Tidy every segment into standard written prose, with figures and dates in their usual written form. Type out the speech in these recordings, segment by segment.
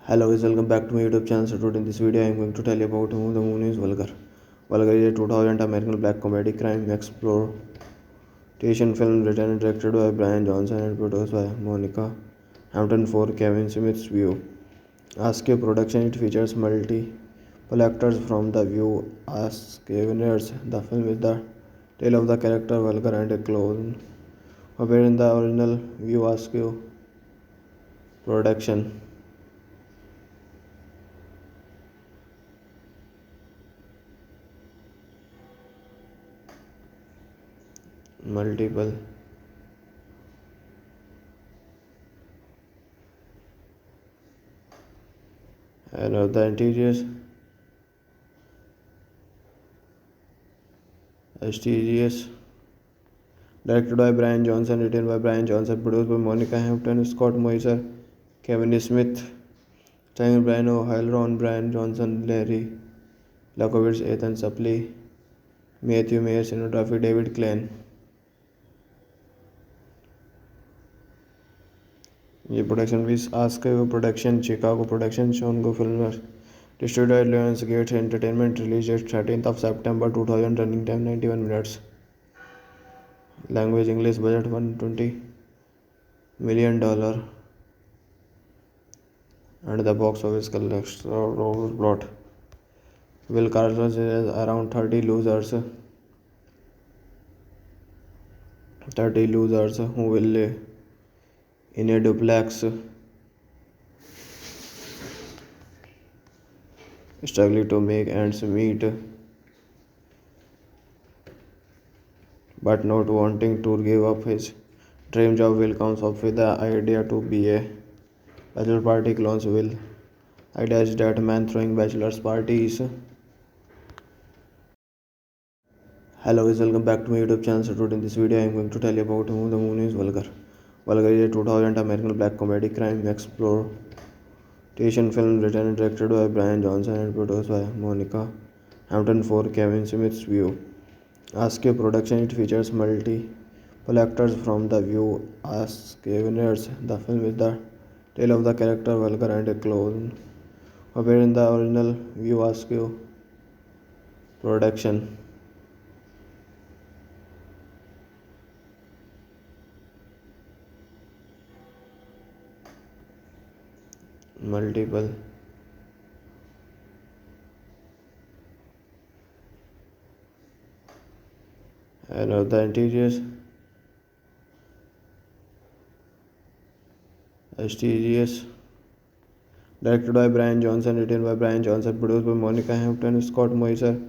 Hello guys, welcome back to my YouTube channel. So today in this video I am going to tell you about who the movie is Vulgar. Vulgar is a 2000 American black comedy crime exploitation film written and directed by Brian Johnson and produced by Monica Hampton for Kevin Smith's View. Askew production. It features multiple actors from The View Askewners. The film is the tale of the character Vulgar and a clone appeared in the original View Askew production. Multiple and of the interiors STGS, directed by Brian Johnson, written by Brian Johnson, produced by Monica Hampton, Scott Moiser, Kevin Smith, starring Brian O'Hare, Ron Brian Johnson, Larry Lakovitz, Ethan Suplee, Matthew Mayer, cinematography David Klein. ये production भी ask her production, Chicago production, शोनगो Filmer, distributed Lionsgate Entertainment, released date 13th of September 2000, running time 91 minutes, language English, budget $120 million, and the box office collection plot. Will Carlos is around 30 losers who will live in a duplex, struggling to make ends meet, but not wanting to give up his dream job. Will comes up with the idea to be a bachelor party clones. Will idea is that man throwing bachelor's parties. Hello guys, welcome back to my YouTube channel. So today in this video I am going to tell you about who the movie is Vulgar. Vulgar is a 2000 American black comedy crime exploitation film written and directed by Brian Johnson and produced by Monica Hampton for Kevin Smith's View. Askew production. It features multiple actors from The View Askewners. The film is the tale of the character Vulgar and a clone appeared in the original View Askew production. Multiple And the interiors, STGS, directed by Brian Johnson, written by Brian Johnson, produced by Monica Hampton, Scott Moiser,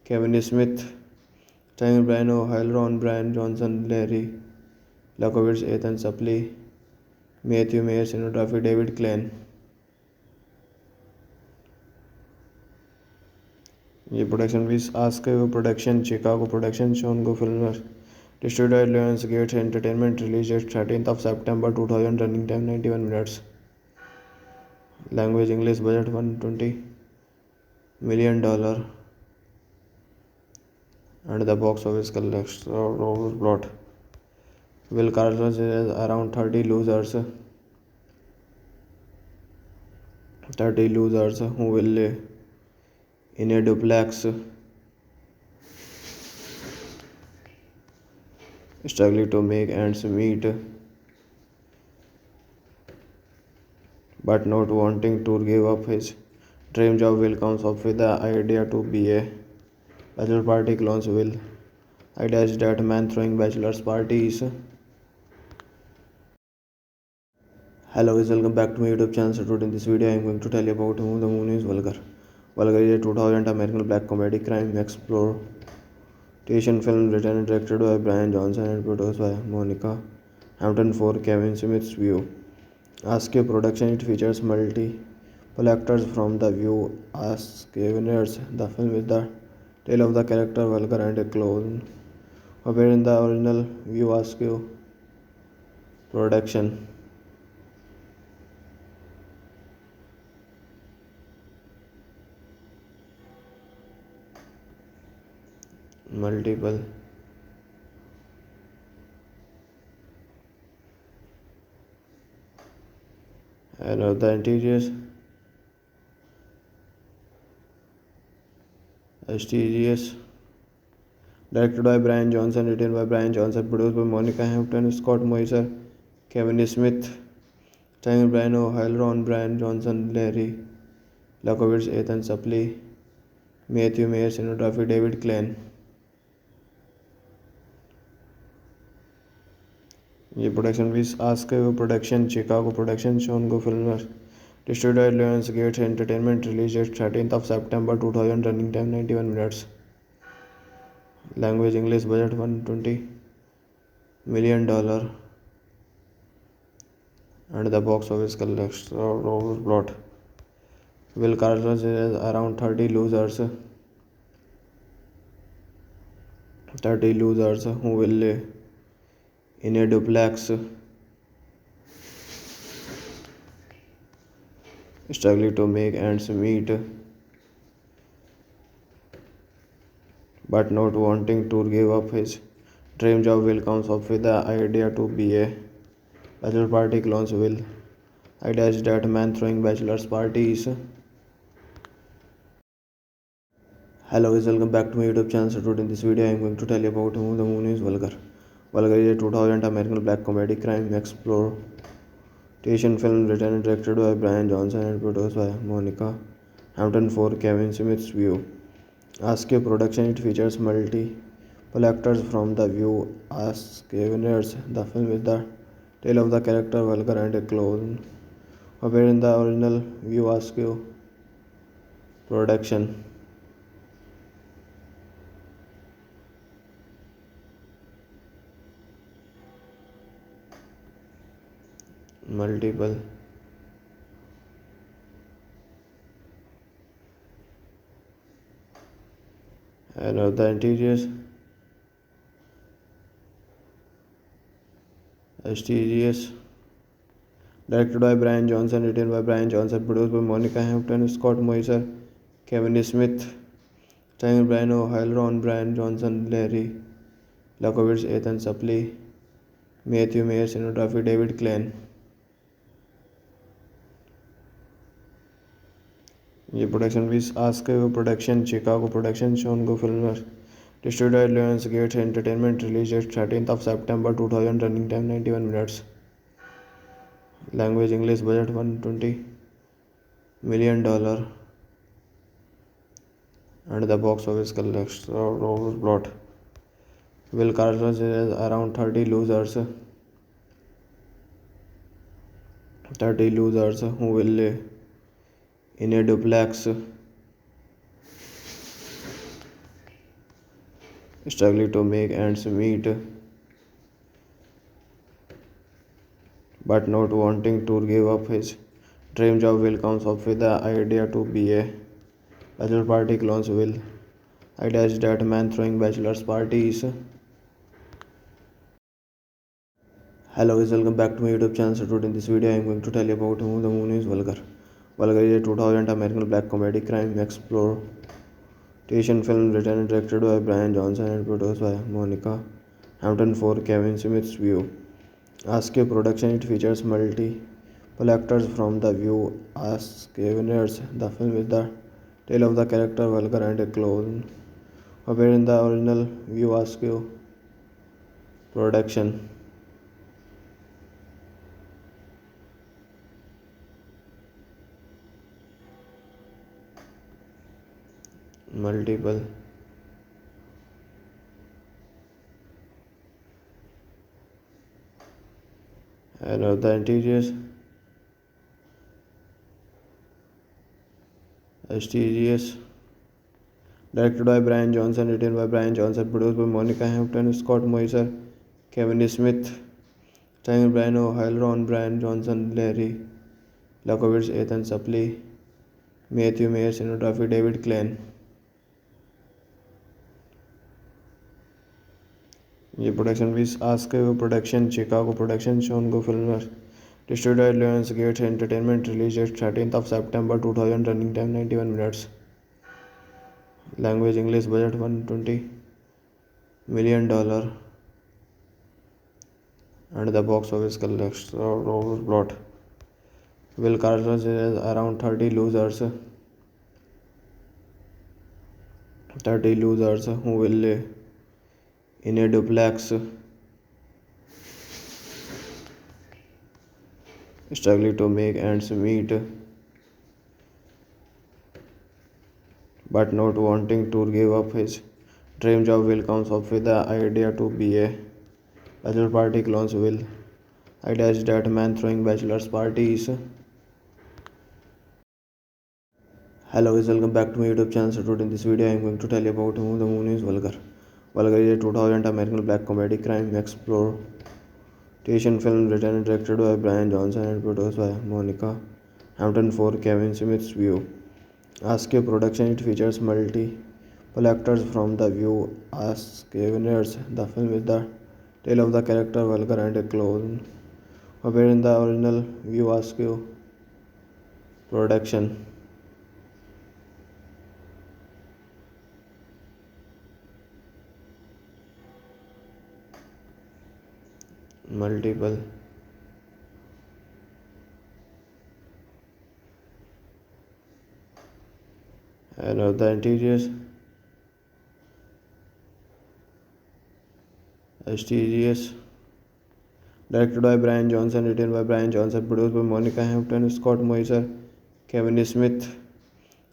Kevin Smith, starring Brian O'Halloran, Ron Brian Johnson, Larry Lakovitz, Ethan Suplee, Matthew Mayer, cinematography David Klein. ये production भी ask production, Chicago production, शोनगो film, distributed Lionsgate Entertainment, released date 13th of September 2000, running time 91 minutes, language English, budget $120 million, and the box office collection plot. Will Carlos is around 30 losers who will live in a duplex, struggling to make ends meet, but not wanting to give up his dream job. Will comes up with the idea to be a bachelor party clones. Will idea is that man throwing bachelor's parties. Hello guys, welcome back to my YouTube channel. So today in this video I am going to tell you about who the movie is Vulgar. Vulgar is a 2000 American black comedy crime exploitation film written and directed by Brian Johnson and produced by Monica Hampton for Kevin Smith's View. Askew production, it features multiple actors from The View, Askewners. The film is the tale of the character Vulgar and a clone appeared in the original View Askew production. Multiple and the interiors, STGS, directed by Brian Johnson, written by Brian Johnson, produced by Monica Hampton, Scott Moiser, Kevin Smith, starring Brian O'Halloran, Ron Brian Johnson, Larry Lakovitz, Ethan Suplee, Matthew Mayer, cinematography David Klein. ये production भी ask production, Chicago production, शोनगो film, distributed Lionsgate Entertainment, released date 13th of September 2000, running time 91 minutes, language English, budget $120 million, and the box office collection plot. Will Carlos is around 30 losers who will live in a duplex, struggling to make ends meet, but not wanting to give up his dream job. Will comes up with the idea to be a bachelor party clones. Will idea is that man throwing bachelor's parties. Hello guys, welcome back to my YouTube channel. So today in this video I am going to tell you about who the movie is Vulgar. Vulgar is a 2000 American black comedy crime exploitation film written and directed by Brian Johnson and produced by Monica Hampton for Kevin Smith's View. Askew production, it features multiple actors from The View, Askewners. The film is the tale of the character Vulgar and a clone appeared in the original View Askew production. Multiple and the interiors, STGS, directed by Brian Johnson, written by Brian Johnson, produced by Monica Hampton, Scott Moiser, Kevin Smith, starring Brian O'Halloran, Ron Brian Johnson, Larry Lakovitz, Ethan Suplee, Matthew Mayer, cinematography David Klein. ये production भी ask production, Chicago production, शोनगो film, distributed Lionsgate Entertainment, released date 13th of September 2000, running time 91 minutes, language English, budget $120 million, and the box office collection plot. Will Carlos is around 30 losers who will live in a duplex, struggling to make ends meet, but not wanting to give up his dream job. Will comes up with the idea to be a bachelor party clones. Will idea is that man throwing bachelor's parties. Hello guys, welcome back to my YouTube channel. So today in this video I am going to tell you about who the moon is Vulgar. Vulgar is a 2000 American black comedy crime exploitation film written and directed by Brian Johnson and produced by Monica Hampton for Kevin Smith's View. Askew production, it features multiple actors from The View as Winners. The film is the tale of the character Vulgar and a clone appeared in the original View Askew production. Multiple and of the interiors STGS, directed by Brian Johnson, written by Brian Johnson, produced by Monica Hampton, Scott Moiser, Kevin Smith, starring Brian O'Hare, Ron Brian Johnson, Larry Lakovitz, Ethan Suplee, Matthew Mayer, cinematography David Klein. ये production भी आस्क्यू production, Chicago production, शोनगो Filmer, distributed by Lionsgate Entertainment, released date 13th of September 2000, running time 91 minutes. Language English, budget $120 million, and the box office collects plot. Will Carlos is around 30 losers who will live in a duplex, struggling to make ends meet, but not wanting to give up his dream job. Will comes up with the idea to be a bachelor party clones. Will idea is that man throwing bachelor's parties. Hello guys, welcome back to my YouTube channel. So today in this video I am going to tell you about who the moon is Vulgar. Vulgar is a 2000 American black comedy crime exploitation film written and directed by Brian Johnson and produced by Monica Hampton for Kevin Smith's View. Askew production, it features multiple actors from The View as Winners. The film is the tale of the character Vulgar and a clone appeared in the original View Askew production. Multiple and of the interiors STGS, directed by Brian Johnson, written by Brian Johnson, produced by Monica Hampton, Scott Moiser, Kevin Smith,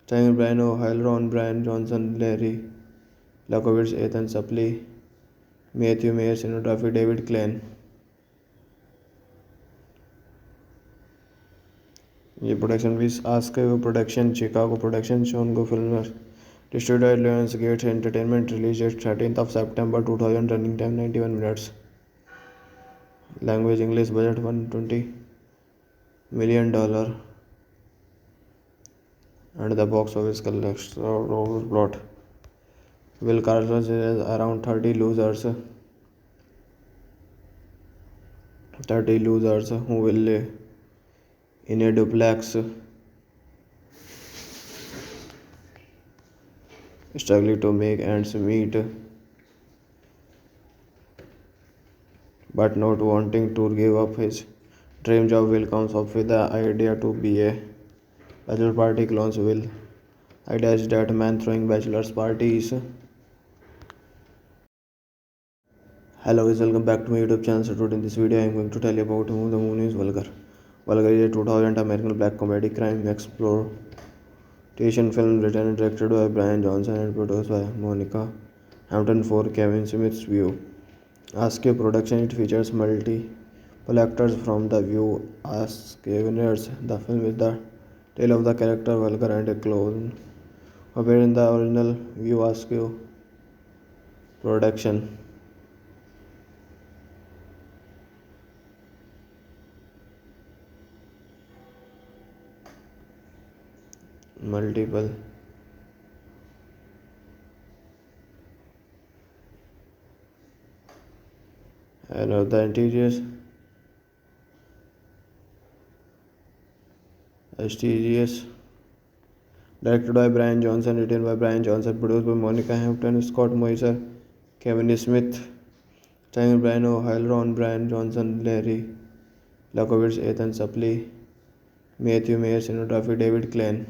starring Brian O'Hare, Ron Brian Johnson, Larry Lakovitz, Ethan Suplee, Matthew Mayer, cinematography David Klein. ये production भी आस्क्यू production, Chicago production, शोनगो Filmer, distributed by Lionsgate Entertainment, released date 13th of September 2000, running time 91 minutes. Language English, budget $120 million, and the box office collects plot. Will Carlos is around 30 losers who will live in a duplex, struggling to make ends meet, but not wanting to give up his dream job. Will comes up with the idea to be a bachelor party clones. Will idea is that man throwing bachelor's parties. Hello guys, welcome back to my YouTube channel. So today in this video I am going to tell you about who the moon is Vulgar. Vulgar is a 2000 American black comedy crime exploitation film written and directed by Brian Johnson and produced by Monica Hampton for Kevin Smith's View. Askew production. It features multiple actors from The View, Askew-winners. The film is the tale of the character Vulgar and a clone, appeared in the original View Askew production. Multiple and of the interiors STGS, directed by Brian Johnson, written by Brian Johnson, produced by Monica Hampton, Scott Moiser, Kevin Smith, starring Brian O'Hare, Ron Brian Johnson, Larry Lakovitz, Ethan Suplee, Matthew Mayer, cinematography David Klein.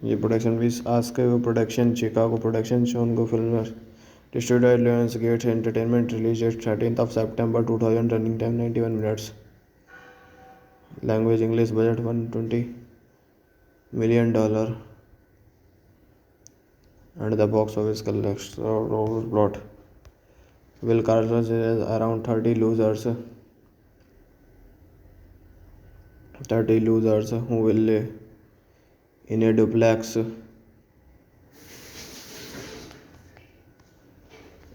ये production भी ask her production, Chicago production, शोनगो Filmer, distributed by Lionsgate Entertainment, released date 13th of September 2000, running time 91 minutes. Language English, budget $120 million, and the box office collects plot. Will Carson is around 30 losers who will live in a duplex,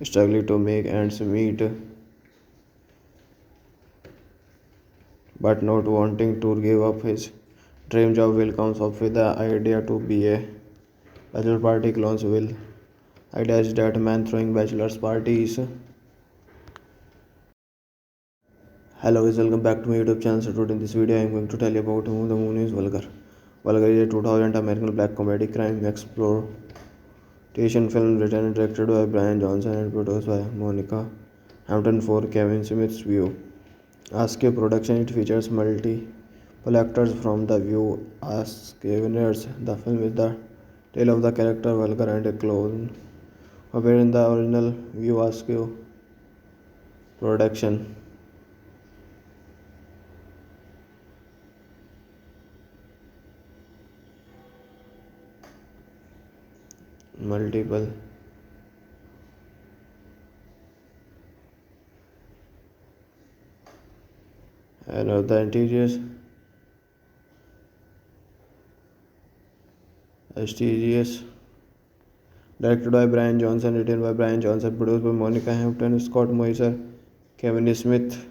struggling to make ends meet, but not wanting to give up his dream job. Will comes up with the idea to be a bachelor party clones. Will idea is that man throwing bachelor's parties. Hello guys, welcome back to my YouTube channel. So today in this video I am going to tell you about the movie is Vulgar. Vulgar is a 2000 American black comedy crime exploitation film written and directed by Brian Johnson and produced by Monica Hampton for Kevin Smith's View. Askew production. It features multiple actors from The View, Askew-winners. The film is the tale of the character Vulgar and a clone, appeared in the original View Askew production. Multiple and of the interiors STGS, directed by Brian Johnson, written by Brian Johnson, produced by Monica Hampton, Scott Moiser, Kevin Smith,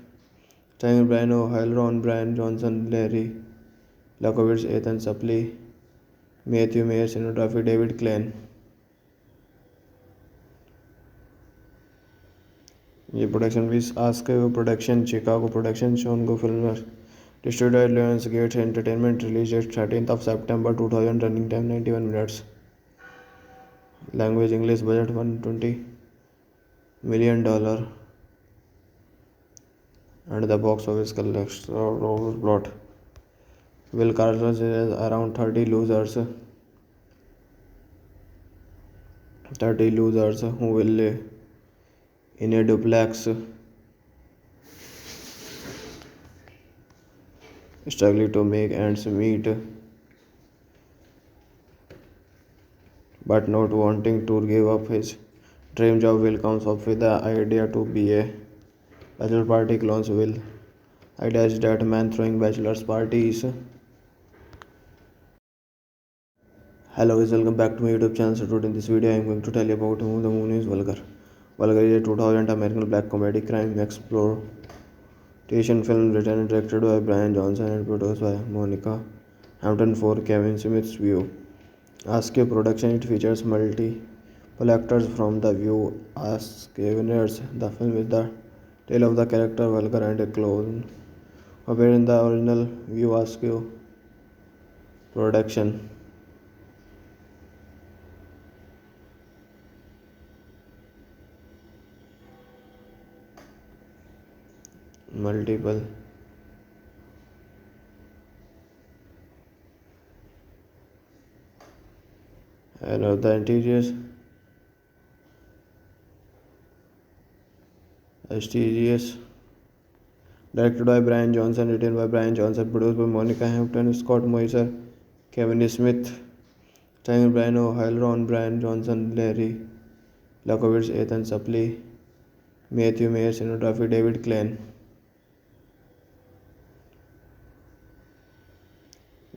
starring Brian O'Hare, Ron Brian Johnson, Larry Lakovitz, Ethan Suplee, Matthew Mayer, cinematography David Klein. ये production भी ask her production, Chicago production, शोनगो Filmer, distributed by Lionsgate Entertainment, released date 13th of September 2000, running time 91 minutes. Language English, budget $120 million, and the box office collects plot. Will Carson is around 30 losers who will live in a duplex, struggling to make ends meet, but not wanting to give up his dream job. Will comes up with the idea to be a bachelor party clones. Will idea is that man throwing bachelor's parties. Hello guys, welcome back to my YouTube channel. So today in this video I am going to tell you about the movie is Vulgar. Vulgar is a 2000 American black comedy crime exploitation film written and directed by Brian Johnson and produced by Monica Hampton for Kevin Smith's View. Askew production. It features multiple actors from The View, Askew-winners. The film is the tale of the character Vulgar and a clone, appeared in the original View Askew production. Multiple and of the interiors STGS, directed by Brian Johnson, written by Brian Johnson, produced by Monica Hampton, Scott Moiser, Kevin Smith, starring Brian O'Halloran, Ron Brian Johnson, Larry Lakovitz, Ethan Suplee, Matthew Mayer, cinematography David Klein.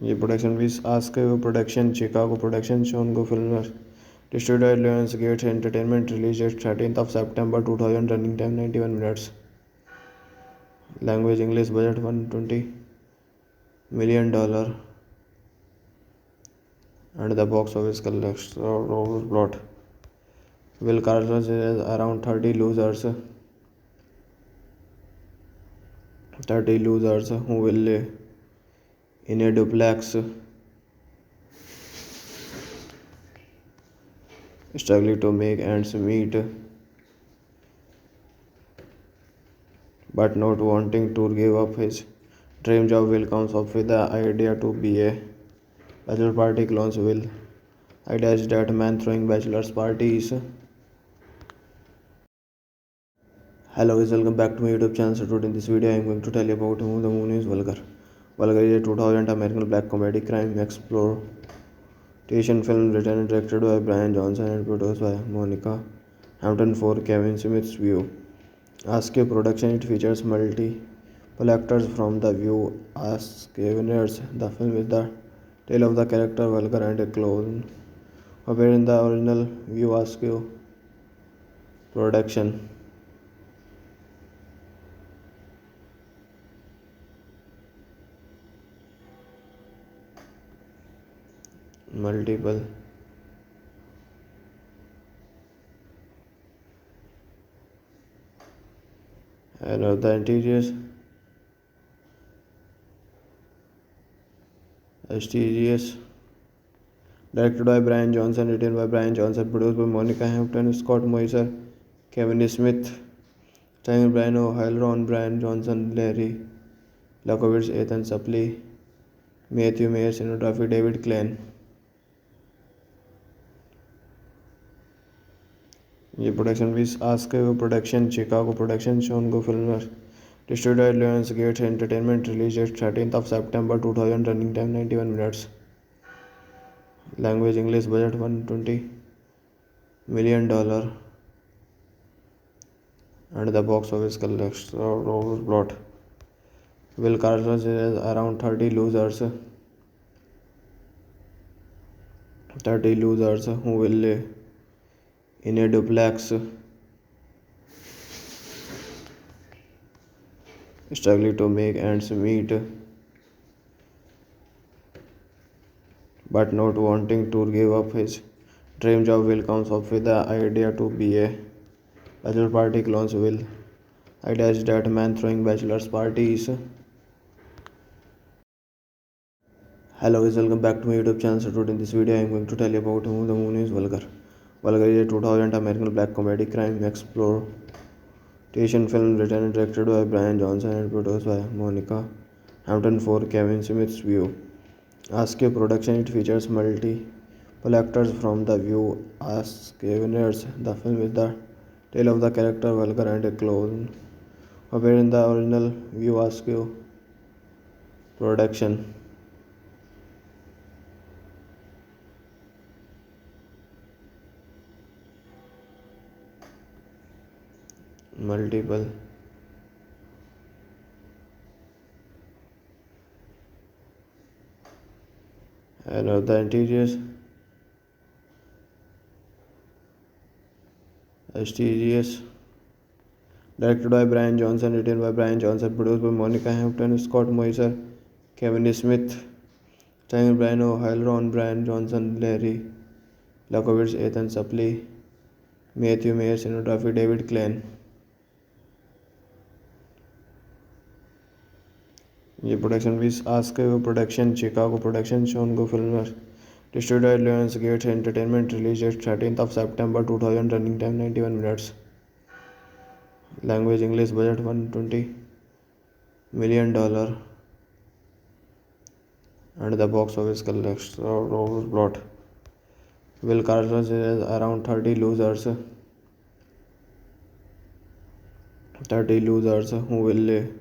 ये production भी ask production, Chicago production, शोनगो film, distributed Lionsgate Entertainment, released at 13th of September 2000, running time 91 minutes. Language English, budget $120 million, and the box office collects plot. Will Carlos is around 30 losers who will live in a duplex, struggling to make ends meet, but not wanting to give up his dream job. Will comes up with the idea to be a bachelor party clones. Will idea is that man throwing bachelor's parties. Hello guys, welcome back to my YouTube channel. So today in this video I am going to tell you about the movie is Vulgar. Vulgar is a 2000 American black comedy crime exploitation film written and directed by Brian Johnson and produced by Monica Hampton for Kevin Smith's View. Askew production, it features multiple actors from The View. Askew-ners. The film is the tale of the character Vulgar and a clone appeared in the original View. Askew production. Multiple and the interiors STGS, directed by Brian Johnson, written by Brian Johnson, produced by Monica Hampton, Scott Moser, Kevin Smith, starring Brian O'Halloran, Ron Brian Johnson, Larry Lakovitz, Ethan Suplee, Matthew Mayer, cinematography David Klein. ये production भी ask production, Chicago production, शोनगो film, distributed Lionsgate Entertainment, released at 13th of September 2000, running time 91 minutes. Language English, budget $120 million, and the box office collects plot. Will Carlos is around 30 losers who will live in a duplex, struggling to make ends meet, but not wanting to give up his dream job. Will comes up with the idea to be a bachelor party clones. Will idea is that man throwing bachelor's parties. Hello guys, welcome back to my YouTube channel. So today in this video I am going to tell you about the movie is Vulgar. Vulgar is a 2000 American black comedy crime exploitation film written and directed by Brian Johnson and produced by Monica Hampton for Kevin Smith's View. Askew production, it features multiple actors from The View. Askew-ners. The film is the tale of the character Vulgar and a clone appeared in the original View. Askew production. Multiple and the interiors STGS, directed by Brian Johnson, written by Brian Johnson, produced by Monica Hampton, Scott Moser, Kevin Smith, starring Brian O'Halloran, Ron Brian Johnson, Larry Lakovitz, Ethan Suplee, Matthew Mayer, cinematography David Klein. ये production भी ask production, Chicago production, शोनगो film, distributed Lionsgate Entertainment, released at 13th of September 2000, running time 91 minutes. Language English, budget $120 million, and the box office collects plot. Will Carlos is around 30 losers who will live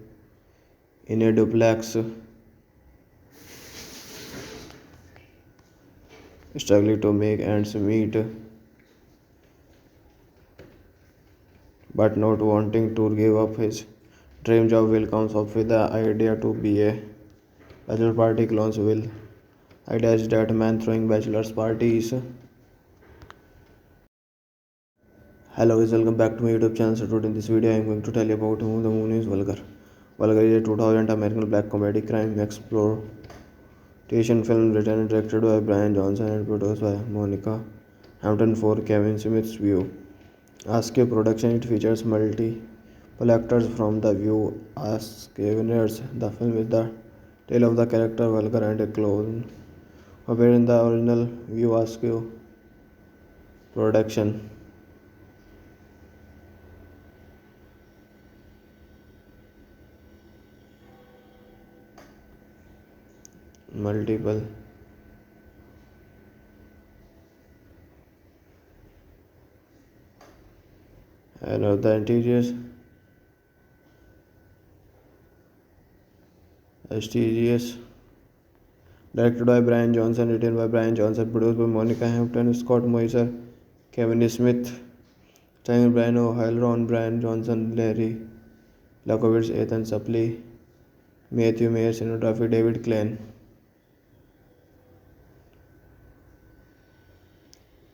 in a duplex, struggling to make ends meet, but not wanting to give up his dream job. Will comes up with the idea to be a bachelor party clones. Will idea is that man throwing bachelor's parties. Hello guys, welcome back to my YouTube channel. So today in this video I am going to tell you about who the movie is Vulgar. Vulgar is a 2000 American black comedy crime exploitation film written and directed by Brian Johnson and produced by Monica Hampton for Kevin Smith's View. Askew production. It features multiple actors from The View as Scaveners. The film is the tale of the character Vulgar and a clone appeared in the original View Askew production. Multiple and of the interiors STGS directed by Brian Johnson, written by Brian Johnson, produced by Monica Hampton, Scott Moiser, Kevin Smith, starring Brian O'Hare, Ron Brian Johnson, Larry Lakovitz, Ethan Suplee, Matthew Mayer, cinematography David Klein.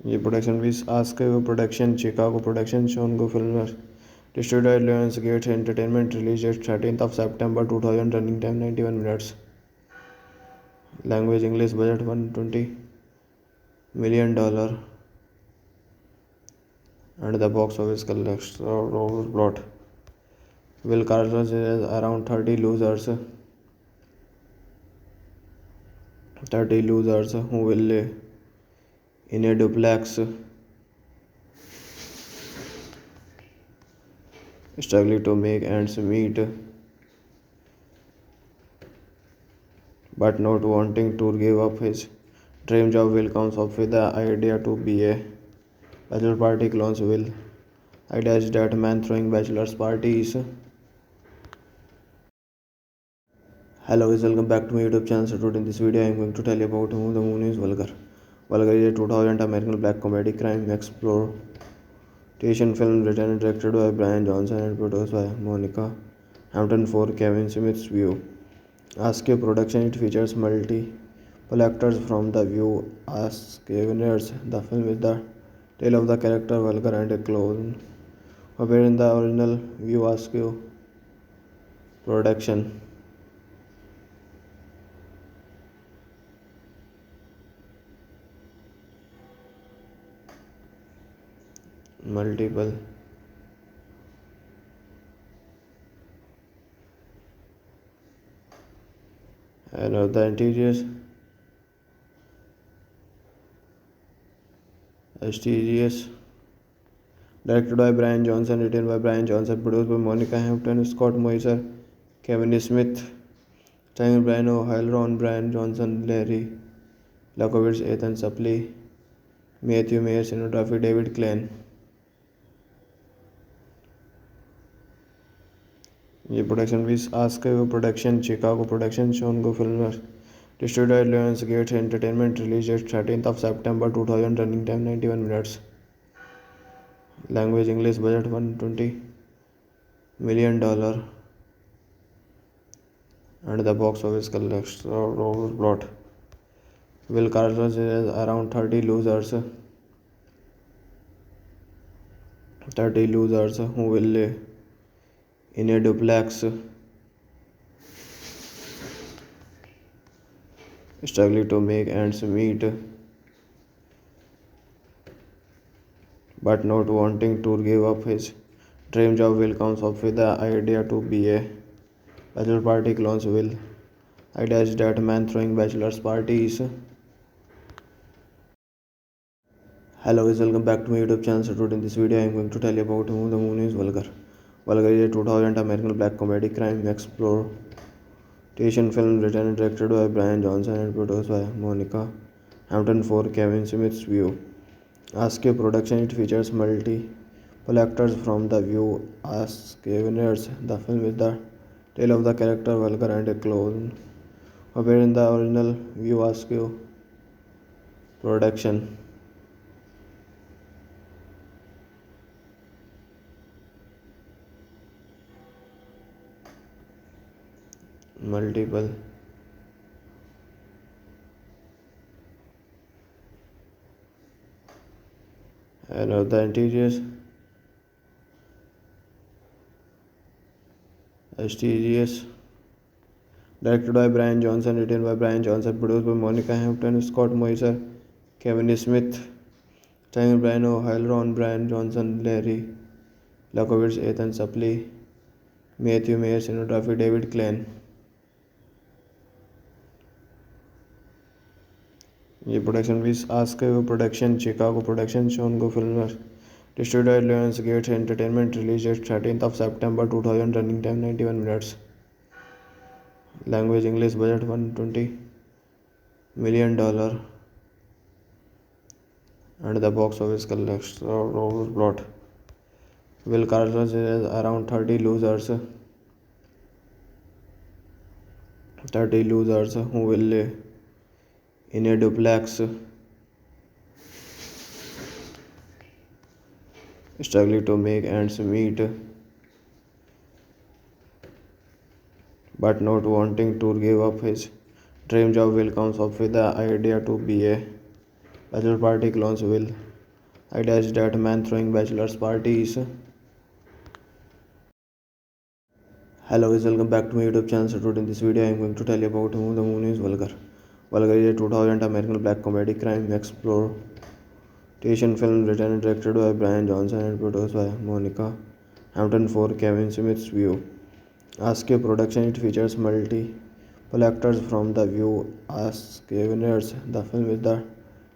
ये production भी Askew production, Chicago production, शोनगो Filmer, distributed by Lionsgate Entertainment, released at 13th of September 2000, running time 91 minutes. Language English, budget $120 million, and the box office collects plot. Will Carson is around 30 losers who will live in a duplex, struggling to make ends meet, but not wanting to give up his dream job. Will comes up with the idea to be a bachelor party clones. Will idea is that man throwing bachelor's parties. Hello guys, welcome back to my YouTube channel. So today in this video I am going to tell you about who the movie is Vulgar. Vulgar is a 2000 American black comedy crime exploitation film written and directed by Brian Johnson and produced by Monica Hampton for Kevin Smith's View. Askew production. It features multiple actors from The View as Scaveners. The film is the tale of the character Vulgar and a clone appeared in the original View Askew production. Multiple and of the interiors STGS directed by Brian Johnson, written by Brian Johnson, produced by Monica Hampton, Scott Moiser, Kevin Smith, starring Brian O'Hare, Ron Brian Johnson, Larry Lakovitz, Ethan Suplee, Matthew Mayer, cinematography David Klein. ये production भी Askew production, Chicago production, शोनगो Filmer, distributed by Lionsgate Entertainment, released at 13th of September 2000, running time 91 minutes. Language English, budget $120 million, and the box office collects plot. Will Carson is around 30 losers who will live in a duplex, struggling to make ends meet, but not wanting to give up his dream job. Will comes up with the idea to be a bachelor party clones. Will idea is that man throwing bachelor's parties. Hello guys, welcome back to my YouTube channel. So today in this video I am going to tell you about who the movie is Vulgar. Vulgar is a 2000 American black comedy crime exploitation film written and directed by Brian Johnson and produced by Monica Hampton for Kevin Smith's View. Askew production. It features multiple actors from The View as Scaveners. The film is the tale of the character Vulgar and a clone appeared in the original View Askew production, multiple, and of the interiors, STGS, directed by Brian Johnson, written by Brian Johnson, produced by Monica Hampton, Scott Moiser, Kevin Smith, starring Brian O'Hare, Ron Brian Johnson, Larry Lakovitz, Ethan Suplee, Matthew Mayer, cinematography David Klein. ये production भी ask production, Chicago production, शोनगो film, distributed Lionsgate Entertainment, released date 13th of September 2000, running time 91 minutes, language English, budget $120 million, and the box office collects plot. Will Carlos is around 30 losers who will live in a duplex, struggling to make ends meet, but not wanting to give up his dream job. Will comes up with the idea to be a bachelor party clones. Will idea is that man throwing bachelor's parties. Hello guys, welcome back to my YouTube channel. So today in this video I am going to tell you about who the movie is Vulgar. Vulgar is a 2000 American black comedy crime exploitation film written and directed by Brian Johnson and produced by Monica Hampton for Kevin Smith's View. Askew production, it features multiple actors from The View, Askewners. The film is the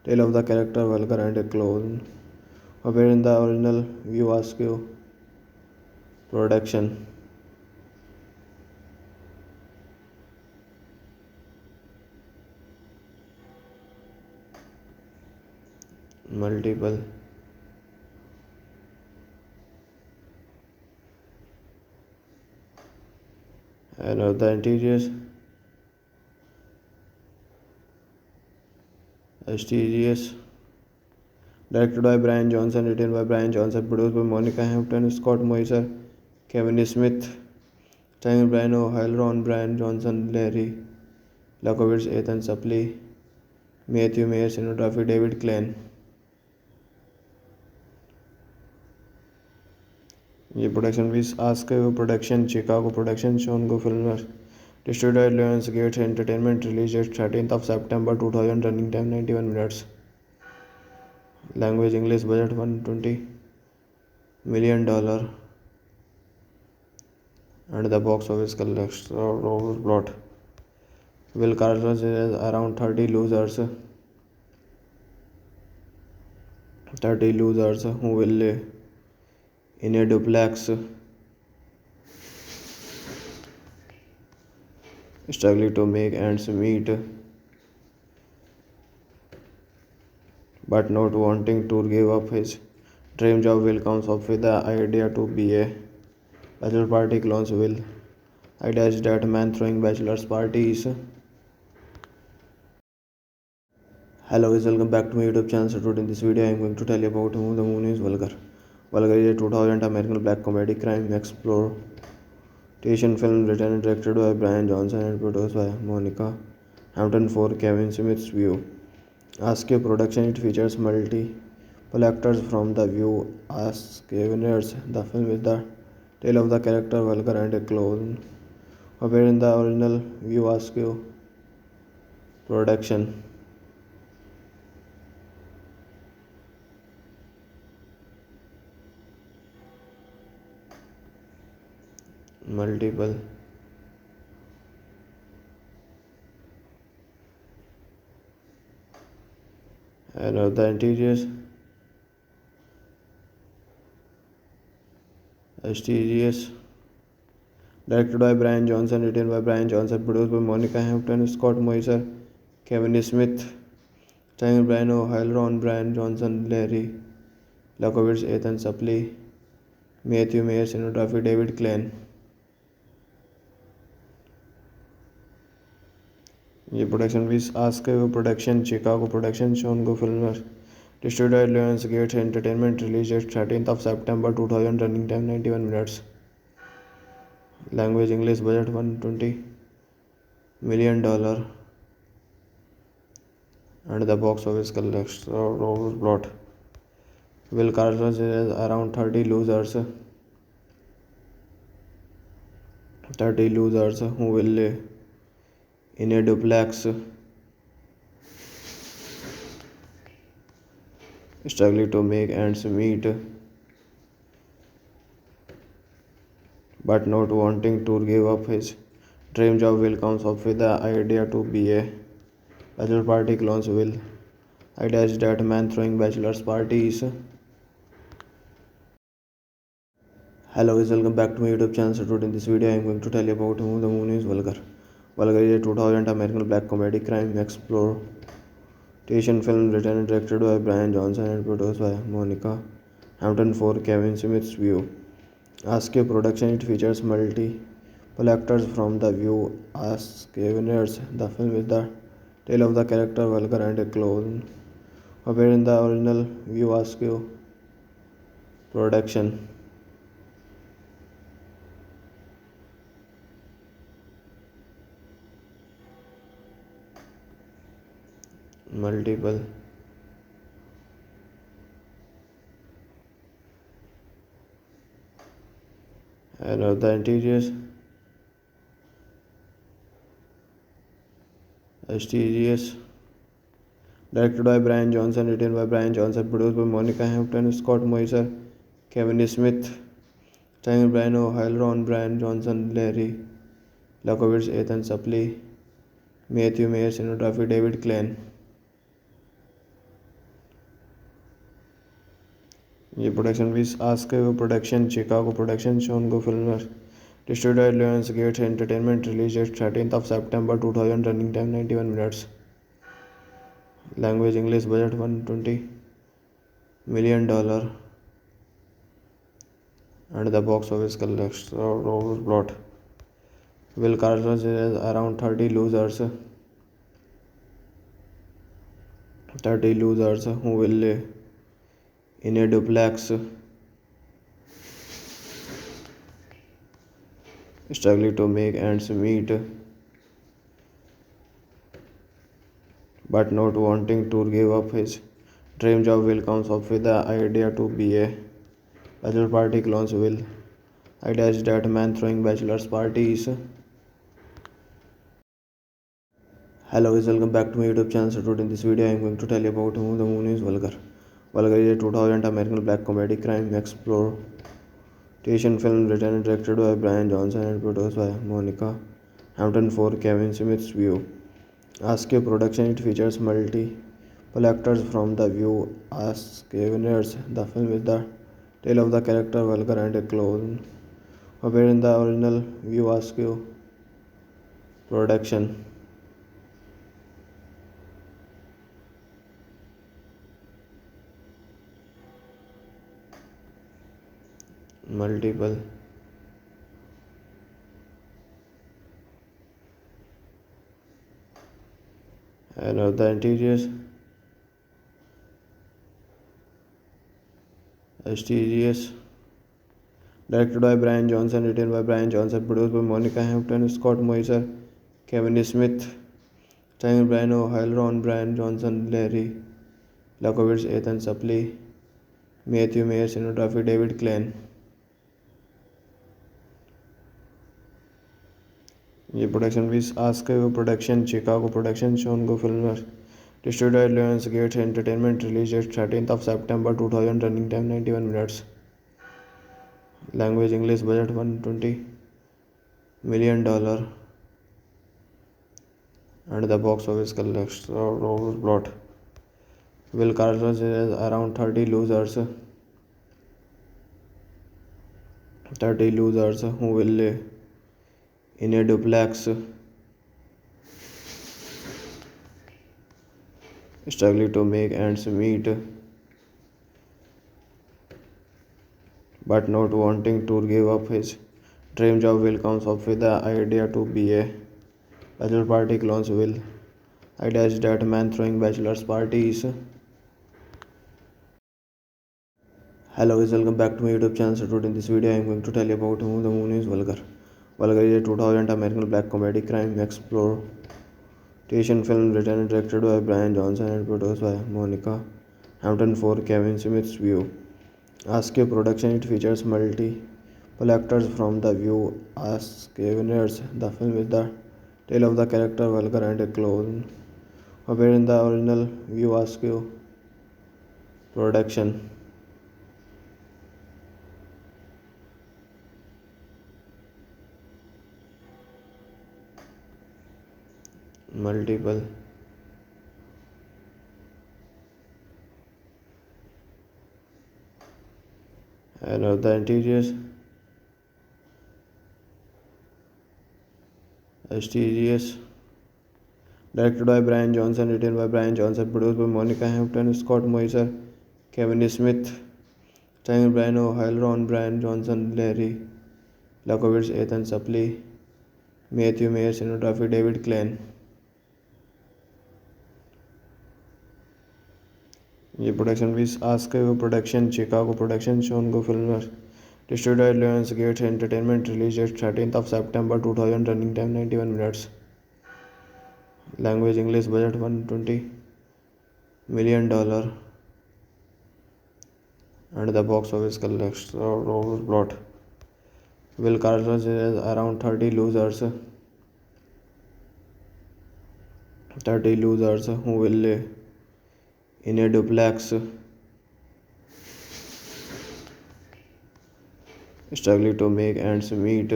tale of the character Vulgar and a clone appeared in the original View. Askew production, multiple, and of the interiors, STGS, directed by Brian Johnson, written by Brian Johnson, produced by Monica Hampton, Scott Moiser, Kevin Smith, starring Brian O'Hare, Ron Brian Johnson, Larry Lakovitz, Ethan Suplee, Matthew Mayer, cinematography David Klein. ये production भी ask production, Chicago production, शोनगो film, distributed Lionsgate Entertainment, released date 13th of September 2000, running time 91 minutes, language English, budget $120 million, and the box office collects plot. Will Carlos is around 30 losers who will live in a duplex, struggling to make ends meet, but not wanting to give up his dream job. Will comes up with the idea to be a bachelor party clones. Will idea is that man throwing bachelor's parties. Hello guys, welcome back to my YouTube channel. So today in this video I am going to tell you about who the movie is Vulgar. Vulgar is a 2000 American black comedy crime exploitation film written and directed by Brian Johnson and produced by Monica Hampton for Kevin Smith's View. Askew production, it features multiple actors from The View, Askewners. The film is the tale of the character Vulgar and a clone appeared in the original View. Askew production, multiple, and of the interiors, STGS, directed by Brian Johnson, written by Brian Johnson, produced by Monica Hampton, Scott Moiser, Kevin Smith, starring Brian O'Hare, Ron Brian Johnson, Larry Lakovitz, Ethan Suplee, Matthew Mayer, cinematography David Klein. ये production भी ask production Chicago production शोनगो film distributed Lionsgate Entertainment released at 13th of September 2000 running time 91 minutes language English budget $120 million and the box office collects plot Will Carlos is around 30 losers who will live in a duplex struggling to make ends meet but not wanting to give up his dream job. Will comes up with the idea to be a bachelor party clones. Will idea is that man throwing bachelor's parties. Hello guys, welcome back to my YouTube channel. So today in this video I am going to tell you about the movie is Vulgar. Vulgar is a 2000 American black comedy crime exploitation film written and directed by Brian Johnson and produced by Monica Hampton for Kevin Smith's View. Askew production, it features multiple actors from The View. Askewners, the film is the tale of the character Vulgar and a clone appeared in the original View. Askew production. Multiple and of the interiors STGS directed by Brian Johnson, written by Brian Johnson, produced by Monica Hampton, Scott Moiser, Kevin Smith, starring Brian O'Hare, Ron Brian Johnson, Larry Lakovitz, Ethan Suplee, Matthew Mayer, cinematography David Klein. ये production भी ask production Chicago production शोनगो film distributed Lionsgate Entertainment released at 13th of September 2000 running time 91 minutes language English budget $120 million and the box office collects plot Will Carlos is around 30 losers who will live in a duplex struggling to make ends meet but not wanting to give up his dream job. Will comes up with the idea to be a bachelor party clones. Will idea is that man throwing bachelor's parties. Hello guys, welcome back to my YouTube channel. So today in this video I am going to tell you about the movie is Vulgar. Vulgar is a 2000 American black comedy crime exploitation film written and directed by Brian Johnson and produced by Monica Hampton for Kevin Smith's View. Askew production, it features multiple actors from The View. Askewners, the film is the tale of the character Vulgar and a clone appeared in the original View. Askew production. Multiple and of the interiors STGS directed by Brian Johnson, written by Brian Johnson, produced by Monica Hampton, Scott Moiser, Kevin Smith, starring Brian O'Hare, Ron Brian Johnson, Larry Lakovitz, Ethan Suplee, Matthew Mayer, cinematography David Klein. ये production भी ask production Chicago production शोनगो film distributed Lionsgate Entertainment released at 13th of September 2000 running time 91 minutes language English budget $120 million and the box office collects plot Will Carlos is around 30 losers who will live in a duplex struggling to make ends meet but not wanting to give up his dream job. Will comes up with the idea to be a bachelor party clones. Will I dash that man throwing bachelor's parties. Hello guys, welcome back to my YouTube channel. So today in this video I am going to tell you about who the moon is Vulgar. Vulgar is a 2000 American black comedy crime exploitation film written and directed by Brian Johnson and produced by Monica Hampton for Kevin Smith's View. Askew production, it features multiple actors from The View as Scaveners. The film is the tale of the character Vulgar and a clone appeared in the original View Askew production. Multiple and of the interiors STGS, directed by Brian Johnson, written by Brian Johnson, produced by Monica Hampton, Scott Moiser, Kevin Smith, starring Brian O'Hare, Ron Brian Johnson, Larry Lakovitz, Ethan Suplee, Matthew Mayer, cinematography David Klein. ये production भी ask her production, Chicago production, शोनगो Filmer, distributed by Lionsgate Entertainment, released at 13th of September 2000, running time 91 minutes. Language English, budget $120 million, and the box office collects plot. Will Carson is around 30 losers who will live in a duplex, struggling to make ends meet,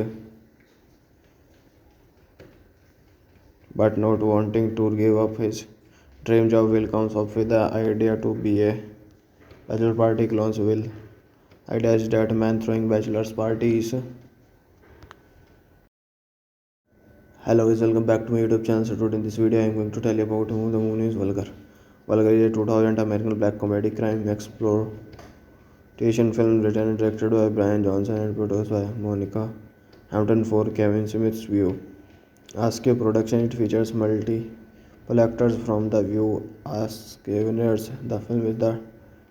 but not wanting to give up his dream job. Will comes up with the idea to be a bachelor party clones. Will I dash that man throwing bachelor's parties. Hello guys, welcome back to my YouTube channel. So today in this video I am going to tell you about who the moon is Vulgar. Vulgar is a 2000 American black comedy crime exploitation film written and directed by Brian Johnson and produced by Monica Hampton for Kevin Smith's View. Askew production, it features multiple actors from The View as Scaveners. The film is the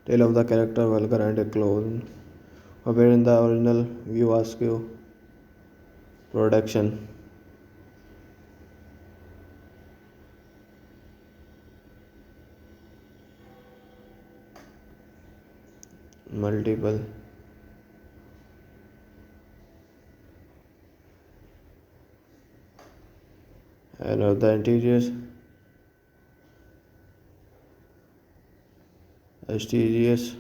tale of the character Vulgar and a clone appeared in the original View Askew production. Multiple and of the interiors STGS,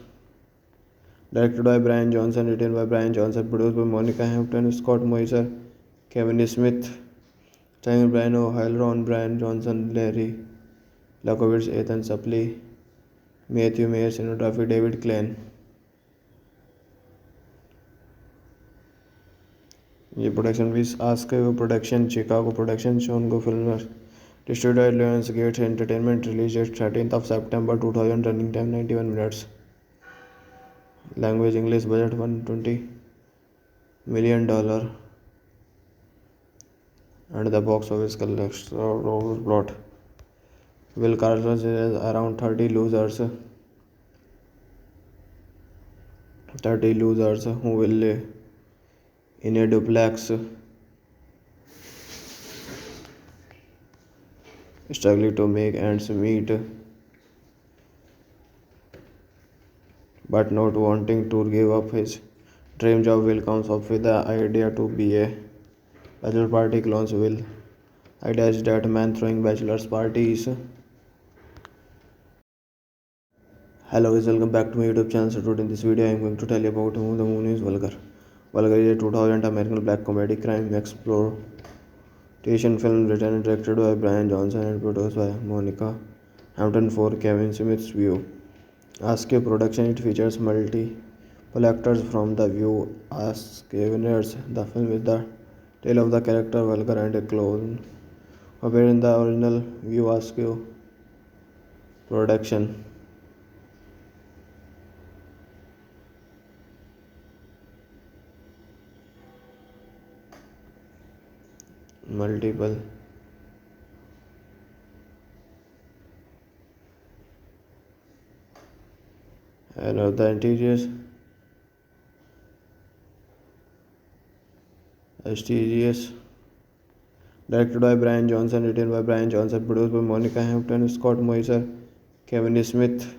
directed by Brian Johnson, written by Brian Johnson, produced by Monica Hampton, Scott Moiser, Kevin Smith, starring Brian O'Hare, Ron Brian Johnson, Larry Lakovitz, Ethan Suplee, Matthew Mayer, cinematography David Klein. ये production भी ask her production, Chicago production, शोनगो Filmer, distributed by Lionsgate Entertainment, released at 13th of September 2000, running time 91 minutes. Language English, budget $120 million, and the box office collects plot. Will Carson is around 30 losers who will live in a duplex, struggling to make ends meet, but not wanting to give up his dream job. Will comes up with the idea to be a bachelor party clones. Will I dash that man throwing bachelor's parties. Hello guys, welcome back to my YouTube channel. So today in this video I am going to tell you about who the moon is Vulgar. Vulgar is a 2000 American black comedy crime exploitation film written and directed by Brian Johnson and produced by Monica Hampton for Kevin Smith's View. Askew production, it features multiple actors from The View as Scaveners. The film is the tale of the character Vulgar and a clone appeared in the original View Askew production. Multiple And the interiors, STGS, directed by Brian Johnson, written by Brian Johnson, produced by Monica Hampton, Scott Moiser, Kevin Smith,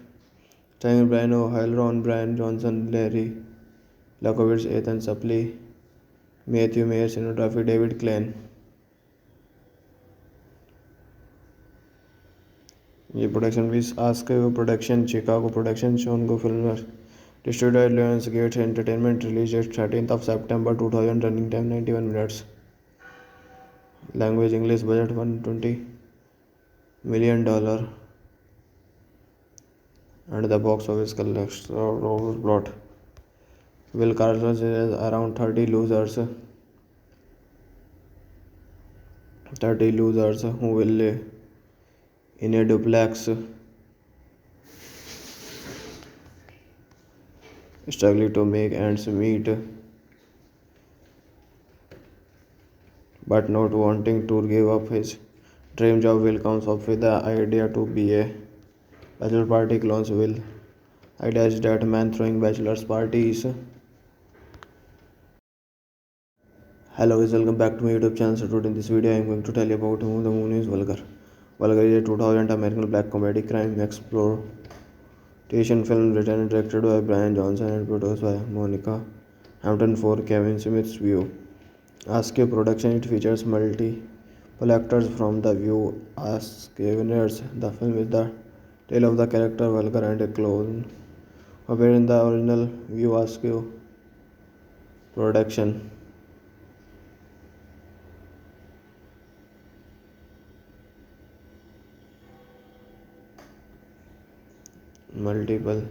starring Brian O'Hare, Ron Brian Johnson, Larry Lakovitz, Ethan Suplee, Matthew Mayer, cinematography David Klein. ये production भी ask production, Chicago production, शॉन गो filmer, distributed Lionsgate Entertainment, release date 13th September 2000, running time 91 minutes, language English, budget $120 million, and the box office collects plot. Will Carlos is around 30 losers who will live in a duplex, struggling to make ends meet, but not wanting to give up his dream job. Will comes up with the idea to be a bachelor party clones. Will idea is that man throwing bachelor's parties. Hello guys, welcome back to my YouTube channel. So today in this video I am going to tell you about who the movie is Vulgar. Vulgar is a 2000 American black comedy crime exploitation film written and directed by Brian Johnson and produced by Monica Hampton for Kevin Smith's View. Askew production, it features multiple actors from The View, Askewners. The film is the tale of the character Vulgar and a clone appeared in the original View. Askew production. Multiple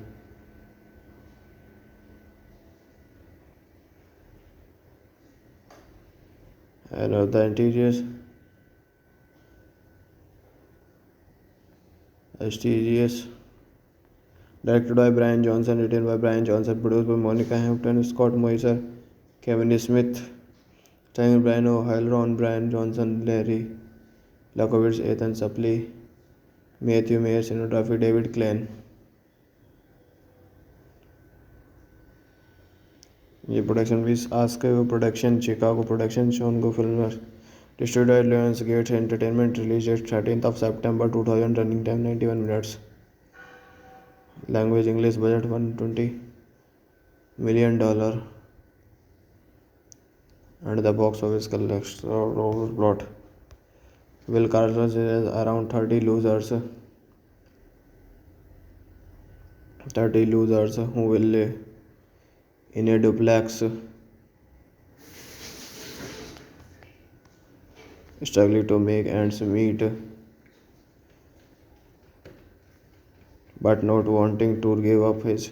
and the interiors, STGS, directed by Brian Johnson, written by Brian Johnson, produced by Monica Hampton, Scott Moiser, Kevin Smith, starring Brian O'Hare, Ron Brian Johnson, Larry Lakovitz, Ethan Suplee, Matthew Mayer, cinematography David Klein. ये production भी ask production, Chicago production, शॉन गो filmer, distributed Lionsgate Entertainment, release date 13th September 2000, running time 91 minutes, language English, budget $120 million, and the box office collects plot. Will Carlos is around 30 losers who will live in a duplex, struggling to make ends meet, but not wanting to give up his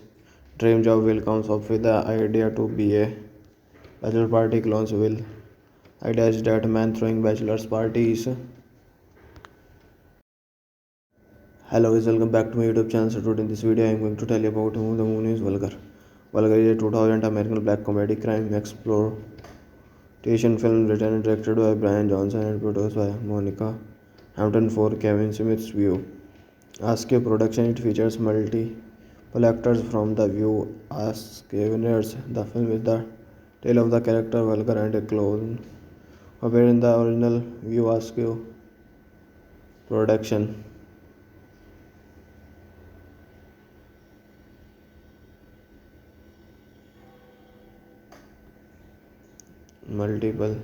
dream job. Will comes up with the idea to be a bachelor party clones. Will idea is that man throwing bachelor's parties. Hello guys, welcome back to my YouTube channel. So today in this video I am going to tell you about who the movie is Vulgar. Vulgar is a 2000 American black comedy crime exploitation film written and directed by Brian Johnson and produced by Monica Hampton for Kevin Smith's View. Askew production, it features multiple actors from The View, Askewners. The film is the tale of the character Vulgar and a clone appeared in the original View. Askew production. Multiple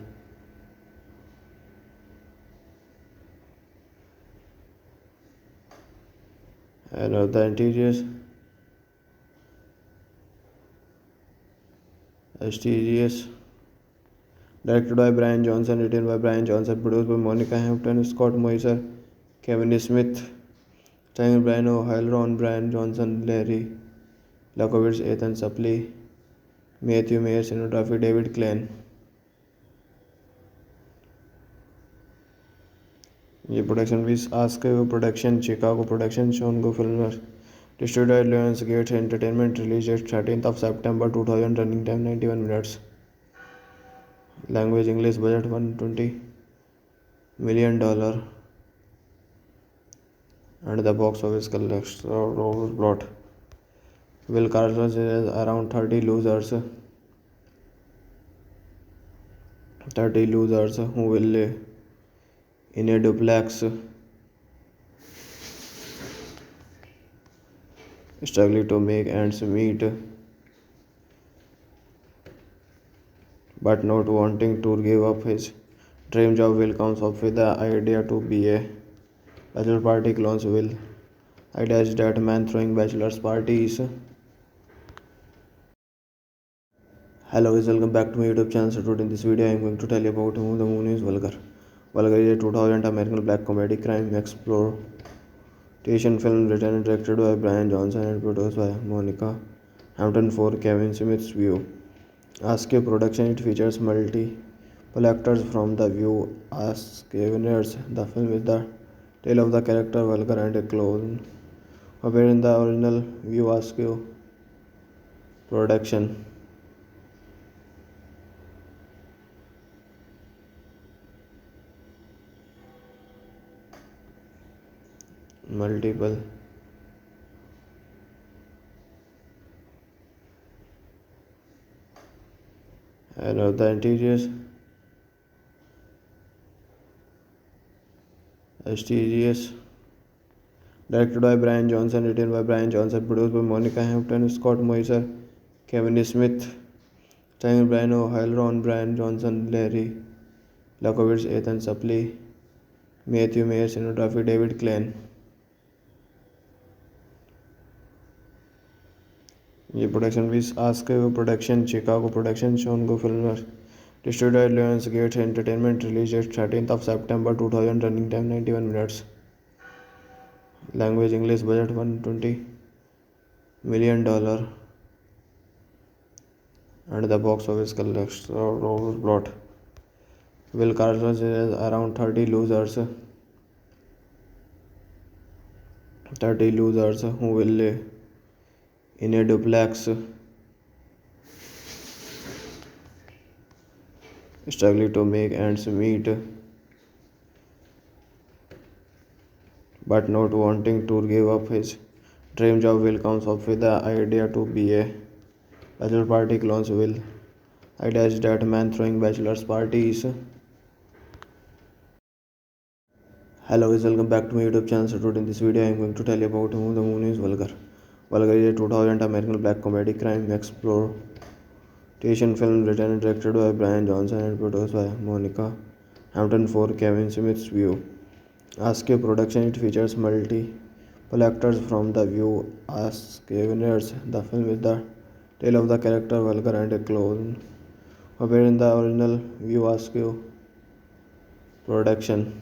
and the interiors, STGS, directed by Brian Johnson, written by Brian Johnson, produced by Monica Hampton, Scott Moiser, Kevin Smith, starring Brian O'Hare, Ron Brian Johnson, Larry Lakovitz, Ethan Suplee, Matthew Mayer, cinematography David Klein. ये production भी ask production, Chicago production, शॉन गो filmer, distributed Lionsgate Entertainment, release date 13th September 2000, running time 91 minutes, language English, budget $120 million, and the box office collects plot. Will Carlos is around 30 losers who will live in a duplex, struggling to make ends meet, but not wanting to give up his dream job. Will comes up with the idea to be a bachelor party clones. Will idea is that man throwing bachelor's parties. Hello guys, welcome back to my YouTube channel. So today in this video I am going to tell you about the movie is Vulgar. Vulgar is a 2000 American black comedy crime exploitation film written and directed by Brian Johnson and produced by Monica Hampton for Kevin Smith's View. Askew production, it features multiple actors from The View as winners. The film is the tale of the character Vulgar and a clone appeared in the original View Askew production. Multiple and of the interiors STGS, directed by Brian Johnson, written by Brian Johnson, produced by Monica Hampton, Scott Moser, Kevin Smith, starring Brian O'Hare, Ron Brian Johnson, Larry Lakovitz, Ethan Suplee, Matthew Mayer, cinematography David Klein. ये production भी आस्क्यू production, Chicago production, शोनगो Filmer, distributed by Lionsgate Entertainment, released date 13th of September 2000, running time 91 minutes. Language English, budget $120 million, and the box office collects plot. Will Carlos is around 30 losers who will live in a duplex, struggling to make ends meet, but not wanting to give up his dream job. Will comes up with the idea to be a bachelor party clones. Will idea is that man throwing bachelor's parties. Hello guys, welcome back to my YouTube channel. So today in this video I am going to tell you about the movie is Vulgar. Vulgar is a 2000 American black comedy crime exploitation film written and directed by Brian Johnson and produced by Monica Hampton for Kevin Smith's View. Askew production, it features multiple actors from The View as winners. The film is the tale of the character Vulgar and a clone appeared in the original View Askew production.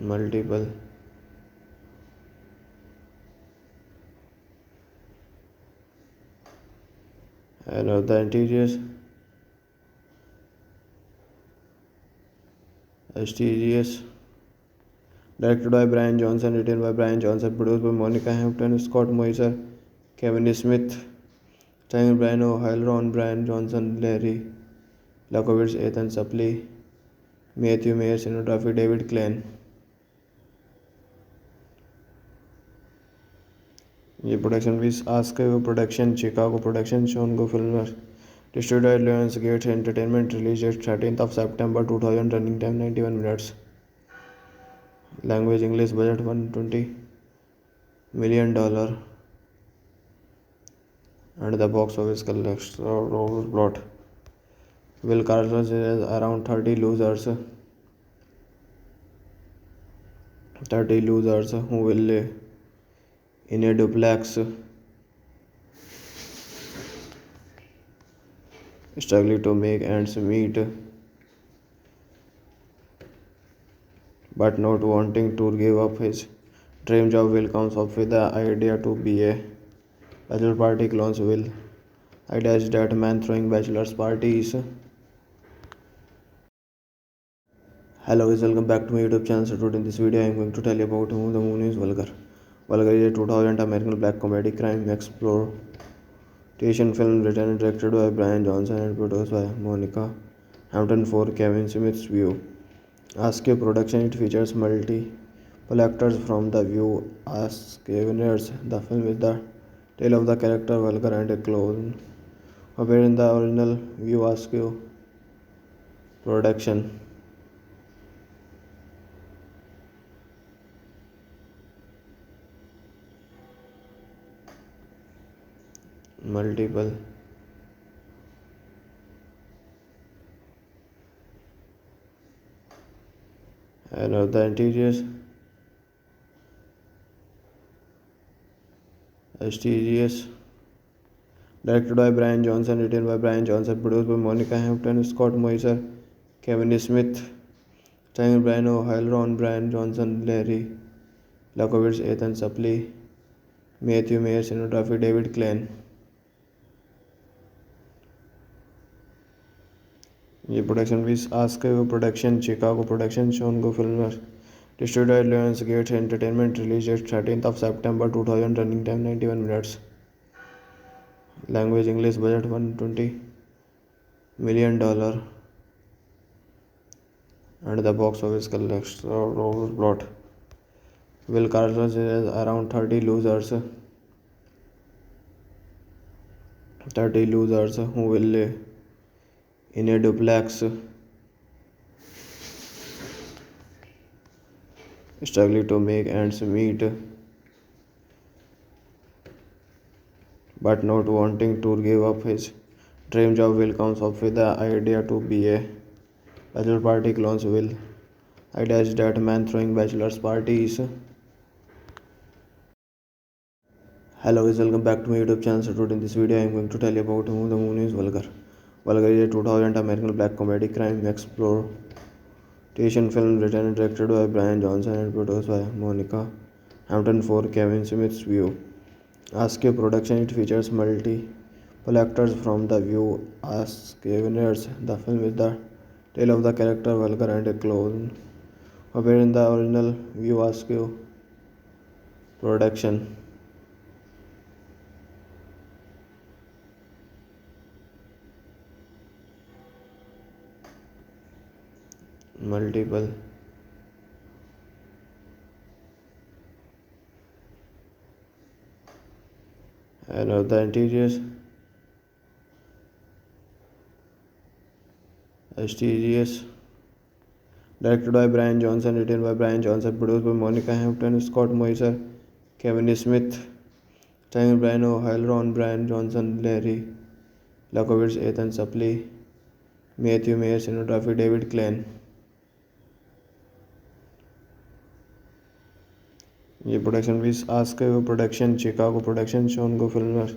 Multiple and of the interiors STGS, directed by Brian Johnson, written by Brian Johnson, produced by Monica Hampton, Scott Moser, Kevin Smith, starring Brian O'Hare, Ron Brian Johnson, Larry Lakovitz, Ethan Suplee, Matthew Mayer, cinematography David Klein. ये production भी आस्क्यू production, Chicago production, शोनगो Filmer, distributed by Lionsgate Entertainment, released date 13th of September 2000, running time 91 minutes. Language English, budget $120 million, and the box office collects plot. Will Carlos is around 30 losers who will live in a duplex, struggling to make ends meet, but not wanting to give up his dream job. Will comes up with the idea to be a bachelor party clones. Will idea is that man throwing bachelor's parties. Hello guys, welcome back to my YouTube channel. So today in this video I am going to tell you about the movie is Vulgar. Vulgar is a 2000 American black comedy crime exploitation film written and directed by Brian Johnson and produced by Monica Hampton for Kevin Smith's View. Askew production. It features multiple actors from The View, Askew-winners. The film is the tale of the character Vulgar and a clone, appeared in the original View Askew production. Multiple and of the interiors STGS, directed by Brian Johnson, written by Brian Johnson, produced by Monica Hampton, Scott Moiser, Kevin Smith, starring Brian O'Hare, Ron Brian Johnson, Larry Lakovitz, Ethan Suplee, Matthew Mayer, cinematography David Klein. ये production भी ask her production, Chicago production, शोनगो films, distributed by Lionsgate Entertainment, released date 13th of September 2000, running time 91 minutes. Language English, budget $120 million, and the box office collects plot. Will Carson is around 30 losers who will live in a duplex, struggling to make ends meet, but not wanting to give up his dream job. Will comes up with the idea to be a bachelor party clones. Will idea is that man throwing bachelor's parties. Hello guys, welcome back to my YouTube channel. So today in this video I am going to tell you about the movie is Vulgar. Vulgar is a 2000 American black comedy crime exploitation film written and directed by Brian Johnson and produced by Monica Hampton for Kevin Smith's View. Askew production. It features multiple actors from The View, Askew-winners. The film is the tale of the character Vulgar and a clone, appeared in the original View Askew production. Multiple and of the interiors STGS, directed by Brian Johnson, written by Brian Johnson, produced by Monica Hampton, Scott Moiser, Kevin Smith, starring Brian O'Hare, Ron Brian Johnson, Larry Lakovitz, Ethan Suplee, Matthew Mayer, cinematography David Klein. ये production भी ask her production, Chicago production, शोनगो films,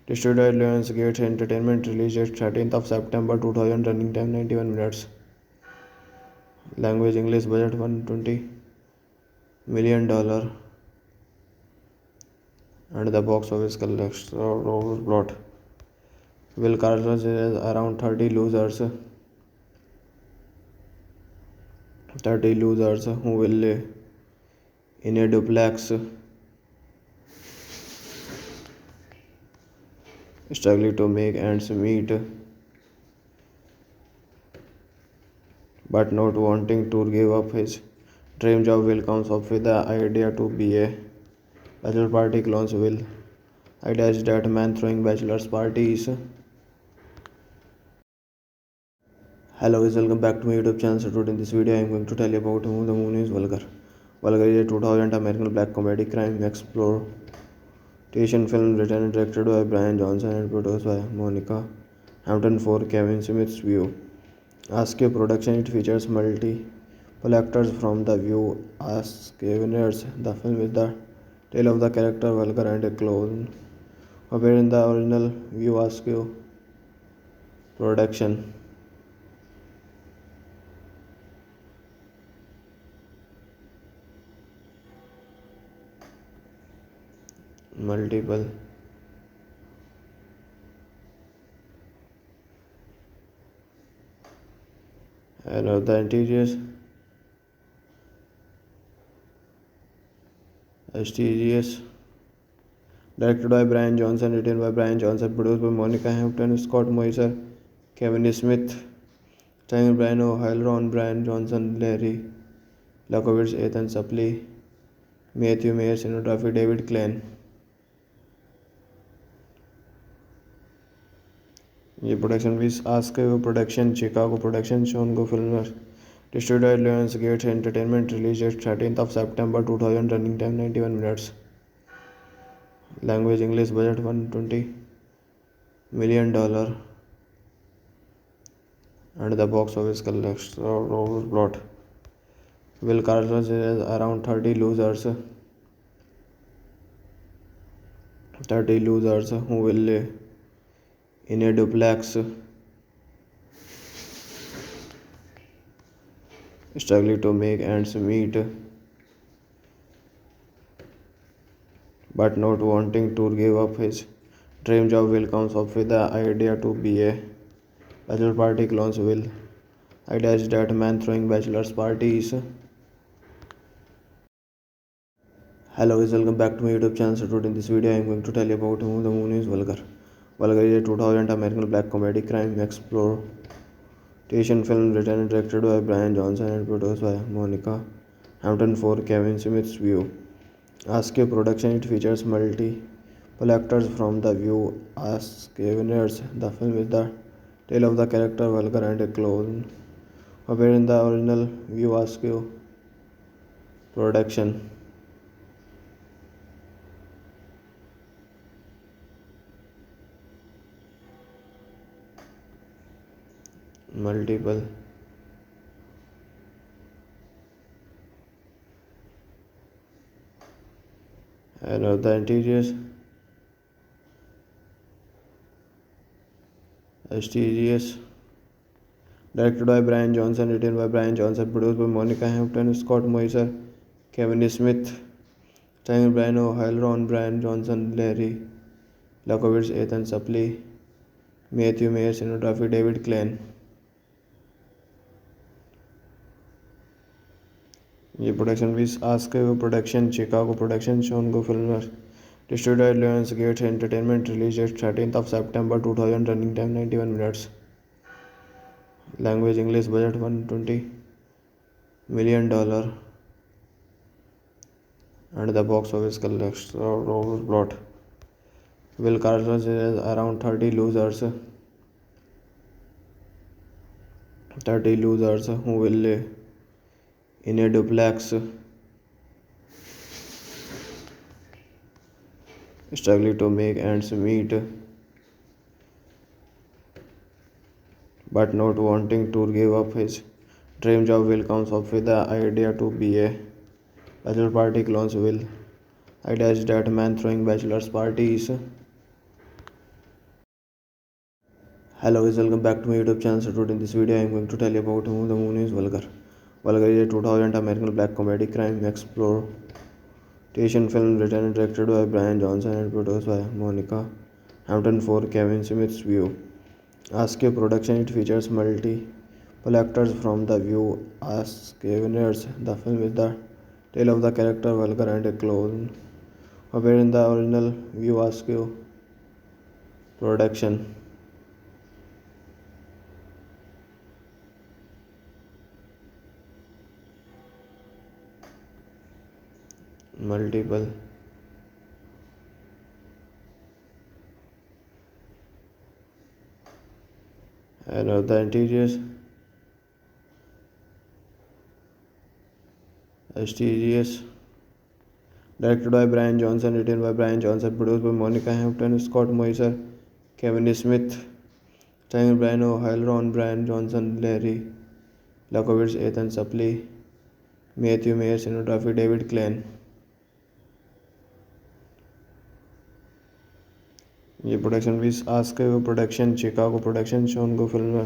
distributed by Lionsgate Entertainment, released date 13th of September 2000, running time 91 minutes. Language English, budget $120 million, and the box office collects plot. Will Carson is around 30 losers who will live in a duplex, struggling to make ends meet, but not wanting to give up his dream job. Will comes up with the idea to be a bachelor party clones. Will idea is that man throwing bachelor's parties. Hello guys, welcome back to my YouTube channel. So today in this video I am going to tell you about the movie is Vulgar. Vulgar is a 2000 American black comedy crime exploitation film written and directed by Brian Johnson and produced by Monica Hampton for Kevin Smith's View. Askew production. It features multiple actors from The View, Askew-winners. The film is the tale of the character Vulgar and a clone, appeared in the original View Askew production. Multiple and of the interiors STGS, directed by Brian Johnson, written by Brian Johnson, produced by Monica Hampton, Scott Moiser, Kevin Smith, starring Brian O'Halloran, Ron Brian Johnson, Larry Lakovitz, Ethan Suplee, Matthew Mayer, cinematography David Klein. ये production भी ask production, Chicago production, शोनगो film, distributed Lionsgate Entertainment, released at 13th of September 2000, running time 91 minutes. Language English, budget $120 million, and the box office collects plot. Will Carlos is around 30 losers who will live in a duplex, struggling to make ends meet, but not wanting to give up his dream job. Will comes up with the idea to be a bachelor party clones. Will idea is that man throwing bachelor's parties. Hello guys, welcome back to my YouTube channel. So today in this video I am going to tell you about the movie is Vulgar. Vulgar is a 2000 American black comedy crime exploitation film written and directed by Brian Johnson and produced by Monica Hampton for Kevin Smith's View. Askew production, it features multiple actors from The View. Askew-ners. The film is the tale of the character Vulgar and a clone appeared in the original View. Askew production. Multiple and the interiors STGS, directed by Brian Johnson, written by Brian Johnson, produced by Monica Hampton, Scott Moser, Kevin Smith, starring Brian O'Halloran, Ron Brian Johnson, Larry Lakovitz, Ethan Suplee, Matthew Mayer, cinematography David Klein. ये production भी ask production, Chicago production, शोनगो film, distributed Lionsgate Entertainment, released at 13th of September 2000, running time 91 minutes. Language English, budget $120 million, and the box office collects plot. Will Carlos is around 30 losers who will live in a duplex, struggling to make ends meet, but not wanting to give up his dream job. Will comes up with the idea to be a bachelor party clones. Will idea is that man throwing bachelor's parties. Hello guys, welcome back to my YouTube channel. So today in this video I am going to tell you about the movie is Vulgar. Vulgar is a 2000 American black comedy crime exploitation film written and directed by Brian Johnson and produced by Monica Hampton for Kevin Smith's View. Askew production, it features multiple actors from The View. Askew-ners. The film is the tale of the character Vulgar and a clone appeared in the original View. Askew production. Multiple and the interiors STGS, directed by Brian Johnson, written by Brian Johnson, produced by Monica Hampton, Scott Moser, Kevin Smith, starring Brian O'Halloran, Ron Brian Johnson, Larry Lakovitz, Ethan Suplee, Matthew Mayer, cinematography David Klein. ये production भी ask production, Chicago production, शोनगो film,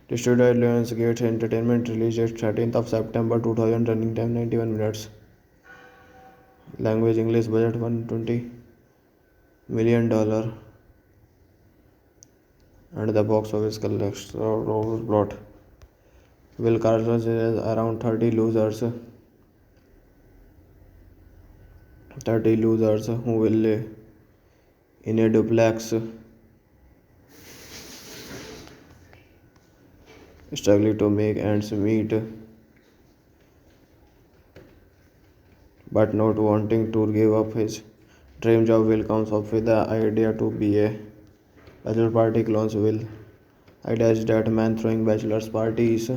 distributed Lionsgate Entertainment, released at 13th of September 2000, running time 91 minutes. Language English, budget $120 million, and the box office collects plot. Will Carlos is around 30 losers who will live in a duplex, struggling to make ends meet, but not wanting to give up his dream job. Will comes up with the idea to be a bachelor party clones. Will idea is that man throwing bachelor's parties.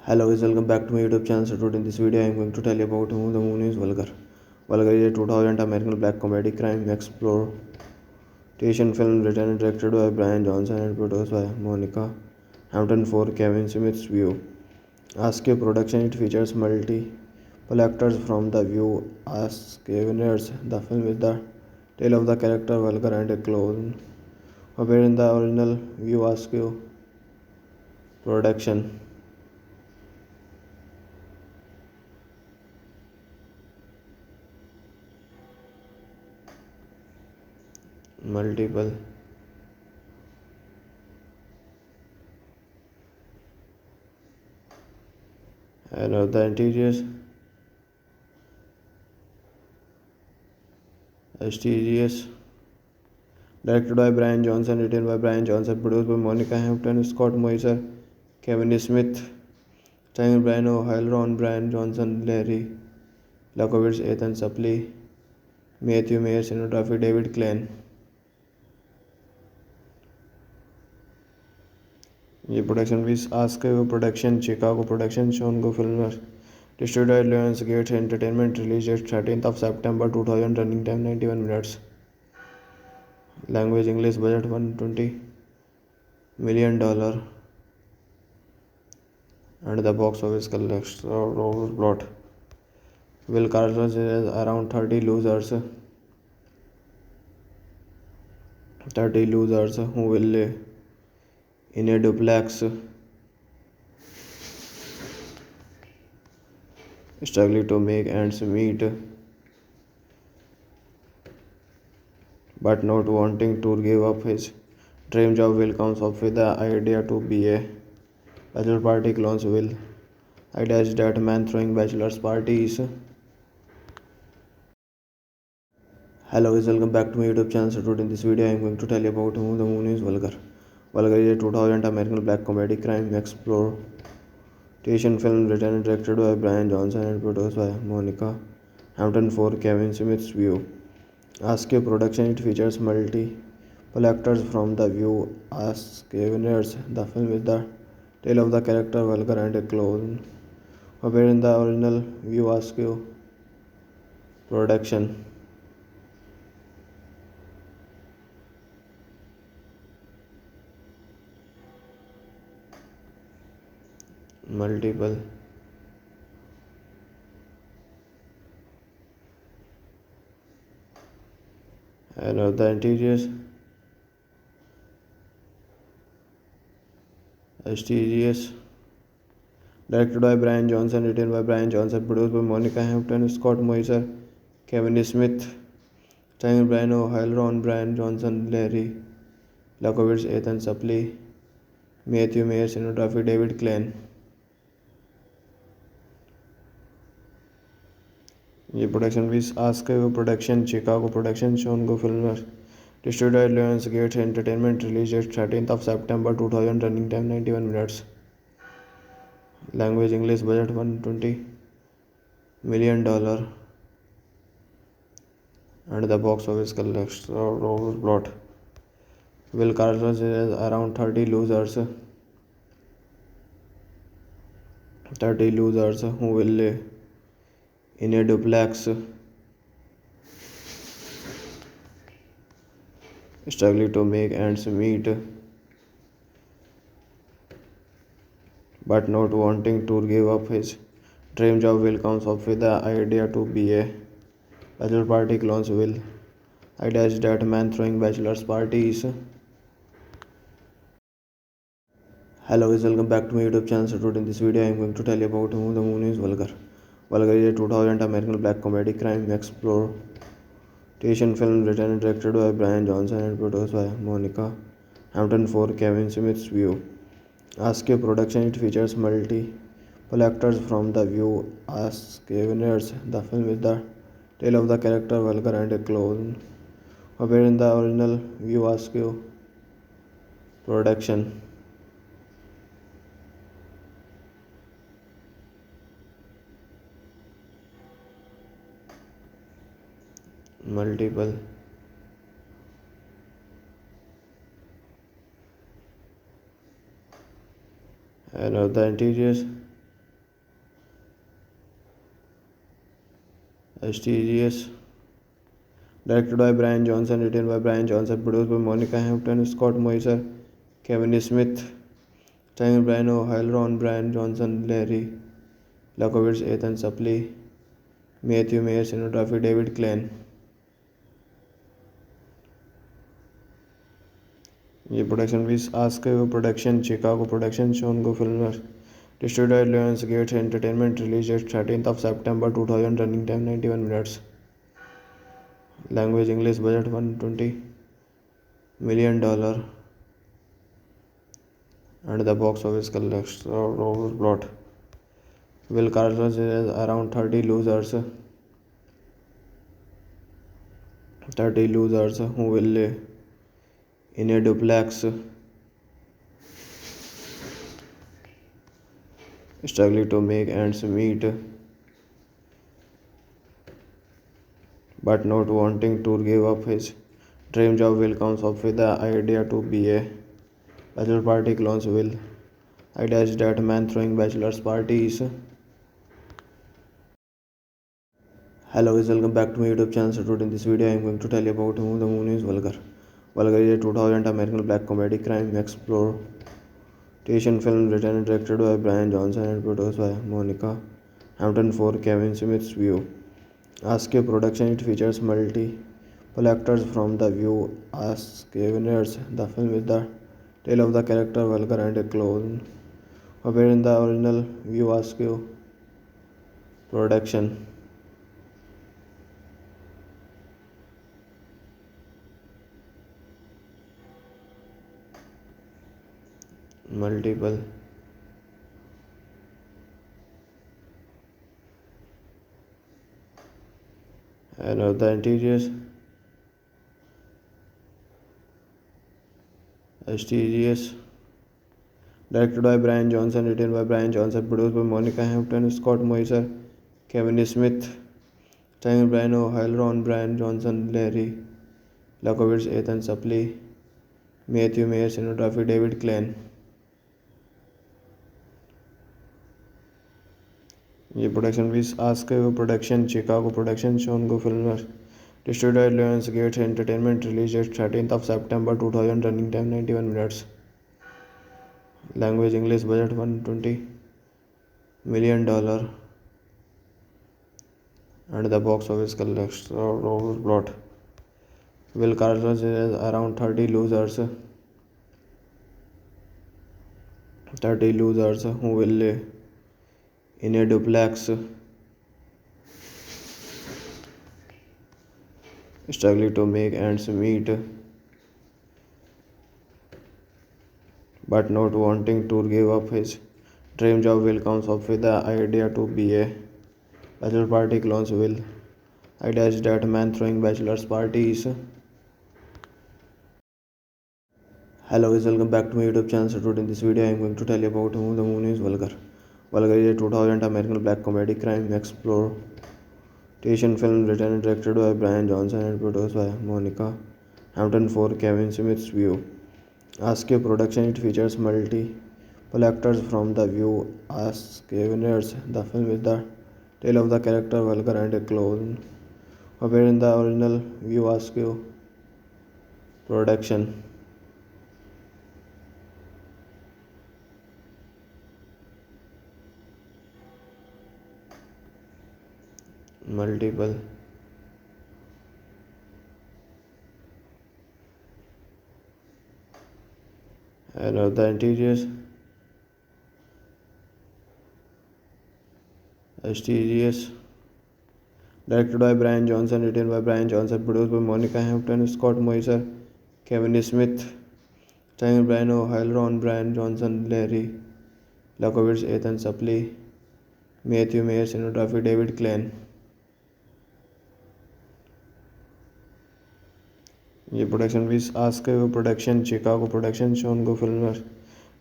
Hello guys, welcome back to my YouTube channel. So today in this video I am going to tell you about who the movie is Vulgar. Vulgar is a 2000 American black comedy crime exploitation film written and directed by Brian Johnson and produced by Monica Hampton for Kevin Smith's View. Askew production. It features multiple actors from The View as Scaveners. The film is the tale of the character Vulgar and a clone appeared in the original View Askew production. Multiple and of the interiors STGS directed by Brian Johnson, written by Brian Johnson, produced by Monica Hampton, Scott Moiser, Kevin Smith, starring Brian O'Hare, Ron Brian Johnson, Larry Lakovitz, Ethan Suplee, Matthew Mayer, cinematography David Klein. ये production भी आस्क्यू production, Chicago production, शोनगो films, distributed by Lionsgate Entertainment, released 13th of September 2000, running time 91 minutes. Language English, budget $120 million, and the box office collects plot. Will Carson is around 30 losers who will live in a duplex, struggling to make ends meet, but not wanting to give up his dream job. Will comes up with the idea to be a bachelor party clones. Will idea is that man throwing bachelor's parties. Hello guys, welcome back to my YouTube channel. So today in this video I am going to tell you about who the movie is Vulgar. Vulgar is a 2000 American black comedy crime exploitation film written and directed by Brian Johnson and produced by Monica Hampton for Kevin Smith's View. Askew production. It features multiple actors from The View as Scaveners. The film is the tale of the character Vulgar and a clone appeared in the original View Askew production. Multiple and of the interiors STGS directed by Brian Johnson, written by Brian Johnson, produced by Monica Hampton, Scott Moiser, Kevin Smith, starring Brian O'Hare, Ron Brian Johnson, Larry Lakovitz, Ethan Suplee, Matthew Mayer, cinematography David Klein. ये production भी आस्क्यू production, Chicago production, शोनगो films, distributed by Lionsgate Entertainment, released 13th of September 2000, running time 91 minutes. Language English, budget $120 million, and the box office collects plot. Will Carson is around 30 losers who will live in a duplex, struggling to make ends meet, but not wanting to give up his dream job. Will comes up with the idea to be a bachelor party clones. Will idea is that man throwing bachelor's parties. Hello guys, welcome back to my YouTube channel. So today in this video I am going to tell you about who the movie is Vulgar. Vulgar is a 2000 American black comedy crime exploitation film written and directed by Brian Johnson and produced by Monica Hampton for Kevin Smith's View. Askew production. It features multiple actors from The View as Scaveners. The film is the tale of the character Vulgar and a clone appeared in the original View Askew production, multiple, and of the interiors, STGS, directed by Brian Johnson, written by Brian Johnson, produced by Monica Hampton, Scott Moiser, Kevin Smith, starring Brian O'Hare, Ron Brian Johnson, Larry Lakovitz, Ethan Suplee, Matthew Mayer, cinematography David Klein. ये production भी ask production, Chicago production, शोनगो film, distributed Lionsgate Entertainment, released date 13th of September 2000, running time 91 minutes, language English, budget $120 million, and the box office collects plot. Will Carlos is around 30 losers who will live in a duplex, struggling to make ends meet, but not wanting to give up his dream job. Will comes up with the idea to be a bachelor party clones. Will idea is that man throwing bachelor's parties. Hello guys, welcome back to my YouTube channel. So today in this video I am going to tell you about who the movie is Vulgar. Vulgar is a 2000 American black comedy crime exploitation film written and directed by Brian Johnson and produced by Monica Hampton for Kevin Smith's View. Askew production, it features multiple actors from The View, Askewners. The film is the tale of the character Vulgar and a clone appeared in the original View. Askew production, multiple, and of the interiors, STGS, directed by Brian Johnson, written by Brian Johnson, produced by Monica Hampton, Scott Moiser, Kevin Smith, starring Brian O'Hare, Ron Brian Johnson, Larry Lakovitz, Ethan Suplee, Matthew Mayer, cinematography David Klein. ये production भी ask production, Chicago production, शोनगो film, distributed Lionsgate Entertainment, released date 13th of September 2000, running time 91 minutes, language English, budget $120 million, and the box office collects plot. Will Carlos is around 30 losers who will live in a duplex, struggling to make ends meet, but not wanting to give up his dream job. Will comes up with the idea to be a bachelor party clones. Will idea is that man throwing bachelor's parties. Hello guys, welcome back to my YouTube channel. So today in this video I am going to tell you about who the movie is Vulgar. Vulgar is a 2000 American black comedy crime exploitation film written and directed by Brian Johnson and produced by Monica Hampton for Kevin Smith's View. Askew production, it features multiple actors from The View, Askewners. The film is the tale of the character Vulgar and a clone appeared in the original View. Askew production, multiple, and of the interiors, STGS, directed by Brian Johnson, written by Brian Johnson, produced by Monica Hampton, Scott Moiser, Kevin Smith, starring Brian O'Hare, Ron Brian Johnson, Larry Lakovitz, Ethan Suplee, Matthew Mayer, cinematography David Klein. ये production भी ask production Chicago production शोनगो film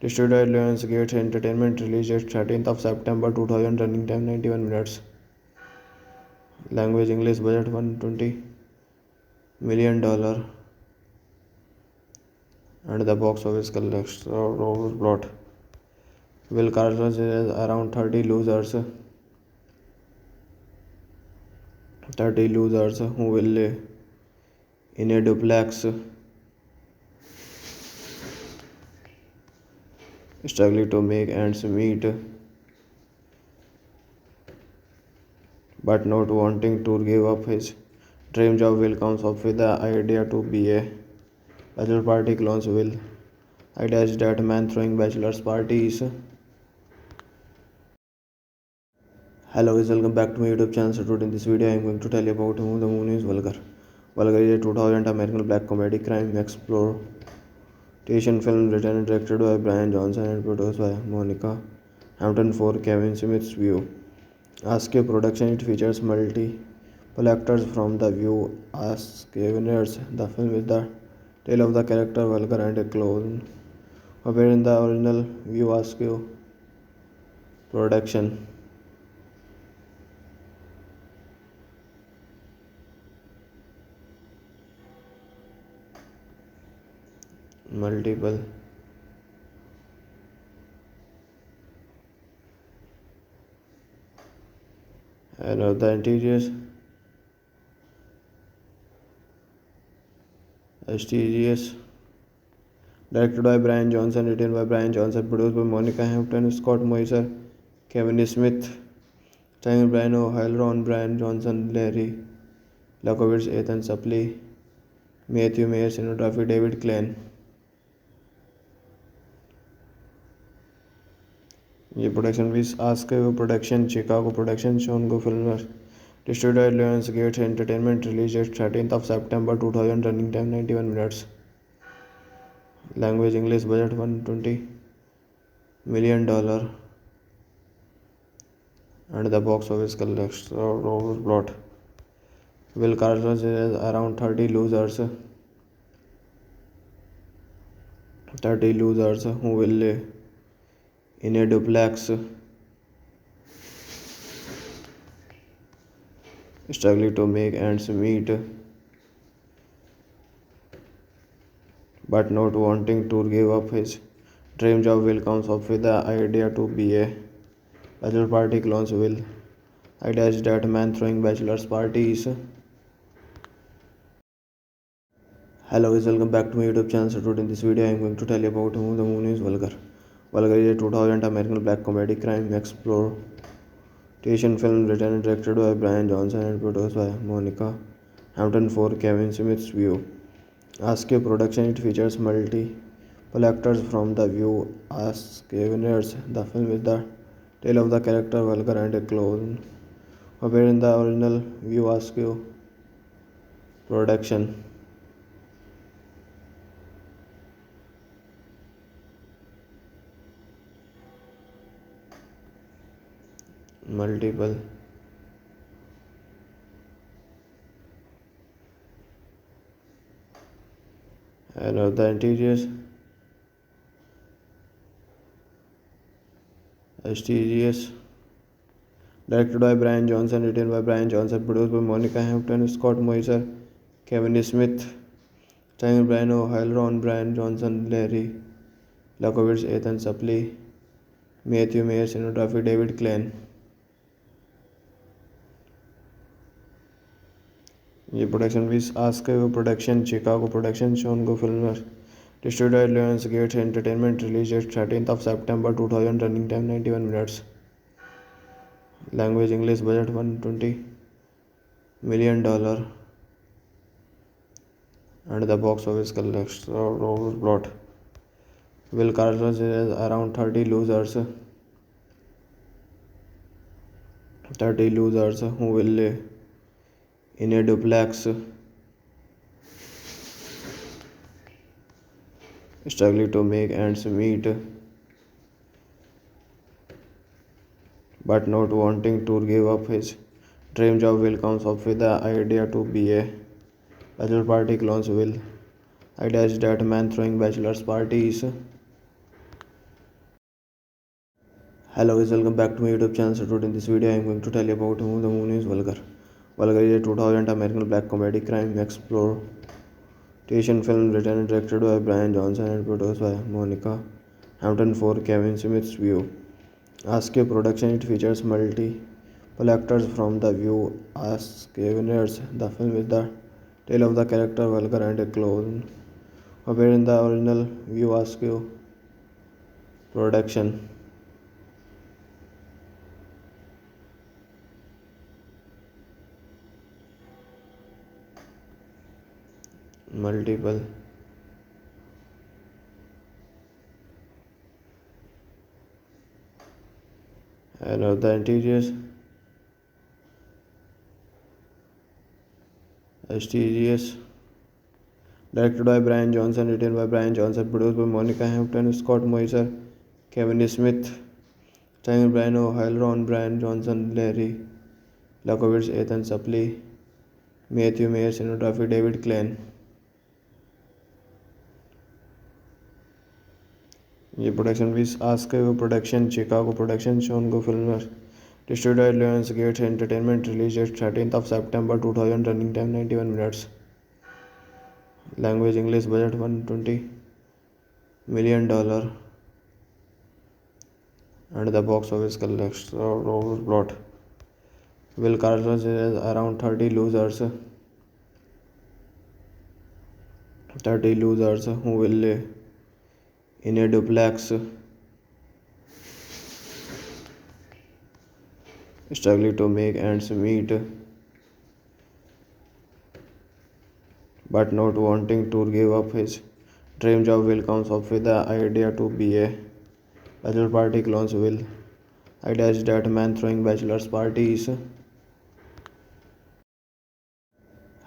distributed Lionsgate Entertainment released at 13th of September 2000 running time 91 minutes language English budget $120 million and the box office collector plot Will Carlos is around 30 losers who will live in a duplex struggling to make ends meet but not wanting to give up his dream job. Will comes up with the idea to be a bachelor party clones. Will idea is that man throwing bachelor's parties. Hello guys, welcome back to my YouTube channel. So today in this video I am going to tell you about the movie is Vulgar. Vulgar is a 2000 American black comedy crime exploitation film written and directed by Brian Johnson and produced by Monica Hampton for Kevin Smith's View. Askew production, it features multiple actors from The View. Askewners, the film is the tale of the character Vulgar and a clone appeared in the original View. Askew production. Multiple and the interiors STGS directed by Brian Johnson, written by Brian Johnson, produced by Monica Hampton, Scott Moiser, Kevin Smith, starring Brian O'Hare, Ron Brian Johnson, Larry Lakovitz, Ethan Suplee, Matthew Mayer, cinematography David Klein. ये production भी ask production Chicago production शोनगो film distributed Lionsgate Entertainment released at 13th of September 2000 running time 91 minutes language English budget $120 million and the box office collector plot Will Carlos is around 30 losers who will live in a duplex struggling to make ends meet but not wanting to give up his dream job. Will comes up with the idea to be a bachelor party clones. Will idea is that man throwing bachelor's parties. Hello guys, welcome back to my YouTube channel. So today in this video I am going to tell you about the movie is Vulgar. Vulgar is a 2000 American black comedy crime exploitation film written and directed by Brian Johnson and produced by Monica Hampton for Kevin Smith's View. Askew production, it features multiple actors from The View. Askewners, the film is the tale of the character Vulgar and a clone appeared in the original View. Askew production. Multiple and the interiors STGS directed by Brian Johnson, written by Brian Johnson, produced by Monica Hampton, Scott Moiser, Kevin Smith, starring Brian O'Hare, Ron Brian Johnson, Larry Lakovitz, Ethan Suplee, Matthew Mayer, cinematography David Klein. ये production भी ask production Chicago production शोनगो film distributed Lionsgate Entertainment released at 13th of September 2000 running time 91 minutes language English budget $120 million and the box office collector plot Will Carlos is around 30 losers who will live in a duplex struggling to make ends meet but not wanting to give up his dream job. Will comes up with the idea to be a bachelor party clones. Will I dash that man throwing bachelor's parties. Hello guys, welcome back to my YouTube channel. So today in this video I am going to tell you about who the movie is Vulgar. Vulgar is a 2000 American black comedy crime exploitation film written and directed by Brian Johnson and produced by Monica Hampton for Kevin Smith's View. Askew production, it features multiple actors from The View as Scaveners. The film is the tale of the character Vulgar and a clone appeared in the original View Askew production. Multiple and of the interiors STGS, directed by Brian Johnson, written by Brian Johnson, produced by Monica Hampton, Scott Moiser, Kevin Smith, starring Brian O'Hare, Ron Brian Johnson, Larry Lakovitz, Ethan Suplee, Matthew Mayer, cinematography David Klein. ये production भी ask her production, Chicago production, शोनगो Filmer, distributed by Lionsgate Entertainment, released date 13th of September 2000, running time 91 minutes. Language English, budget $120 million, and the box office collects plot. Will Carson is around 30 losers who will live in a duplex, struggling to make ends meet, but not wanting to give up his dream job. Will comes up with the idea to be a bachelor party clones. Will I dash that man throwing bachelor's parties.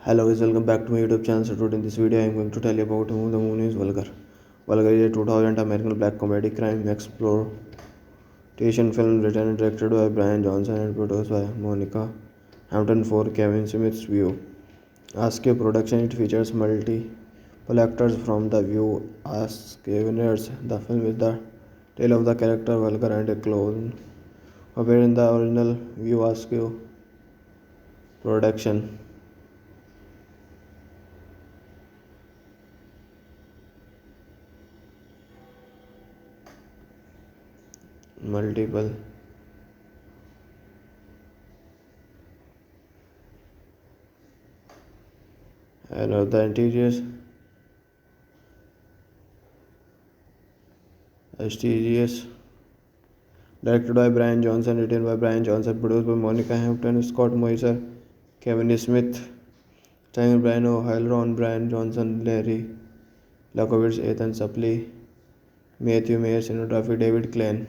Hello guys, welcome back to my YouTube channel. So today in this video I am going to tell you about who the movie is Vulgar. Vulgar is a 2000 American black comedy crime exploitation film written and directed by Brian Johnson and produced by Monica Hampton for Kevin Smith's View. Askew production, it features multiple actors from The View as Scaveners. The film is the tale of the character Vulgar and a clone appeared in the original View Askew production. Multiple and of the interiors STGS, directed by Brian Johnson, written by Brian Johnson, produced by Monica Hampton, Scott Moiser, Kevin Smith, starring Brian O'Hare, Ron Brian Johnson, Larry Lakovitz, Ethan Suplee, Matthew Mayer, cinematography David Klein.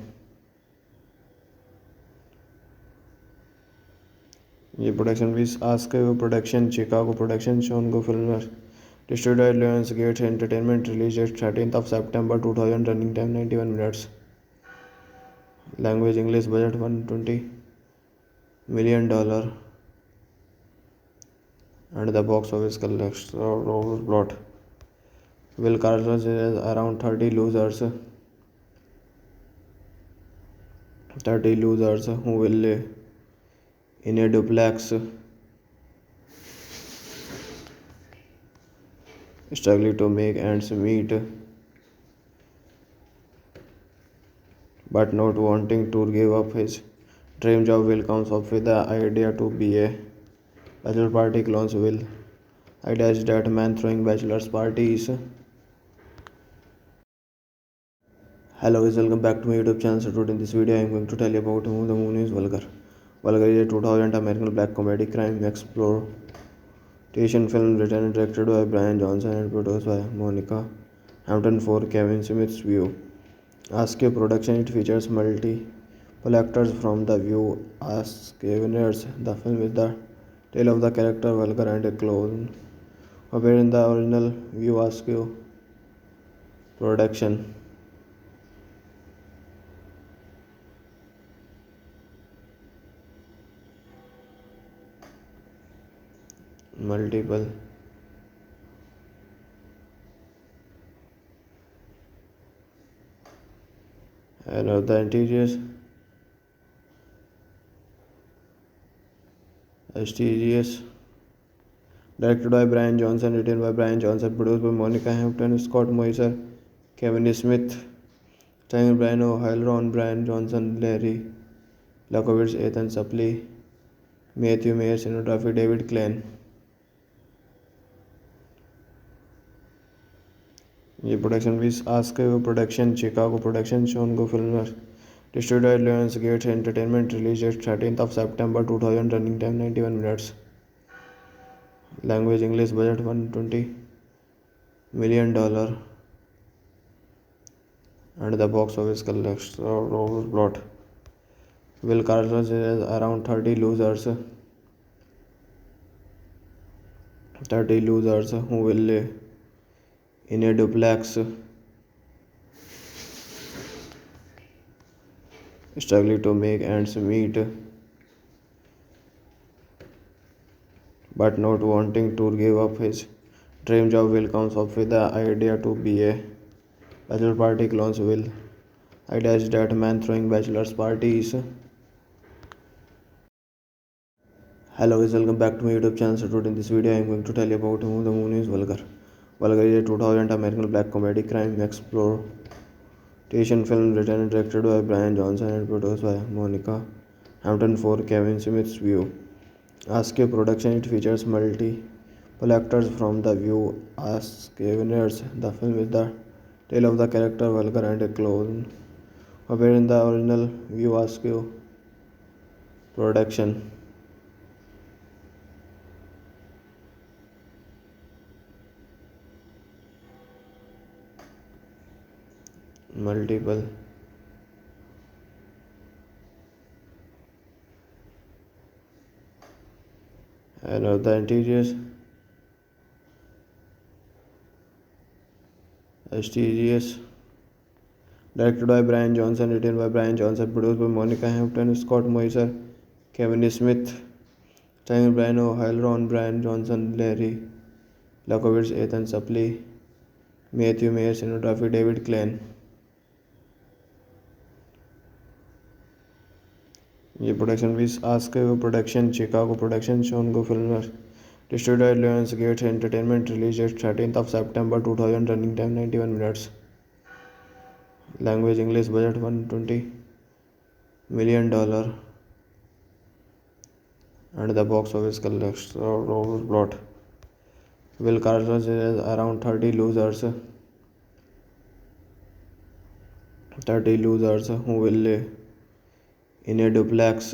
ये production भी ask her production, Chicago production, शोनगो Filmer, distributed by Lionsgate Entertainment, released date 13th of September 2000, running time 91 minutes. Language English, budget $120 million, and the box office collects plot. Will Carson is around 30 losers who will live in a duplex, struggling to make ends meet, but not wanting to give up his dream job. Will comes up with the idea to be a bachelor party clones. Will I dash that man throwing bachelor's parties. Hello guys, welcome back to my YouTube channel. So today in this video I am going to tell you about who the movie is Vulgar. Vulgar is a 2000 American black comedy crime exploitation film written and directed by Brian Johnson and produced by Monica Hampton for Kevin Smith's View. Askew production, it features multiple actors from The View as Scaveners. The film is the tale of the character Vulgar and a clone appeared in the original View Askew production. Multiple And of the interiors, STGS, directed by Brian Johnson, written by Brian Johnson, produced by Monica Hampton, Scott Moiser, Kevin Smith, starring Brian O'Hare, Ron Brian Johnson, Larry Lakovitz, Ethan Suplee, Matthew Mayer, cinematography David Klein. ये production भी ask production, Chicago production, शॉन गो film, distributed Lionsgate Entertainment, released at 13th of September 2000, running time 91 minutes. Language English, budget $120 million, and the box office collects plot. Will Carlos has around 30 losers who will live in a duplex, struggling to make ends meet, but not wanting to give up his dream job. Will comes up with the idea to be a bachelor party clones. Will idea is that man throwing bachelor's parties. Hello guys, welcome back to my YouTube channel. So today in this video I am going to tell you about the movie is Vulgar. Vulgar is a 2000 American black comedy crime exploitation film written and directed by Brian Johnson and produced by Monica Hampton for Kevin Smith's View. Askew production, it features multiple actors from The View. Askewners, the film is the tale of the character Vulgar and a clone appeared in the original View. Askew production. Multiple and of the interiors, STGS, directed by Brian Johnson, written by Brian Johnson, produced by Monica Hampton, Scott Moiser, Kevin Smith, starring Brian O'Hare, Ron Brian Johnson, Larry Lakovitz, Ethan Suplee, Matthew Mayer, cinematography David Klein. ये production भी ask production, Chicago production, शॉन गो film, distributed Lionsgate Entertainment, released at 13th of September 2000, running time 91 minutes. Language English, budget $120 million, and the box office collects plot. Will Carlos has around 30 losers who will live in a duplex,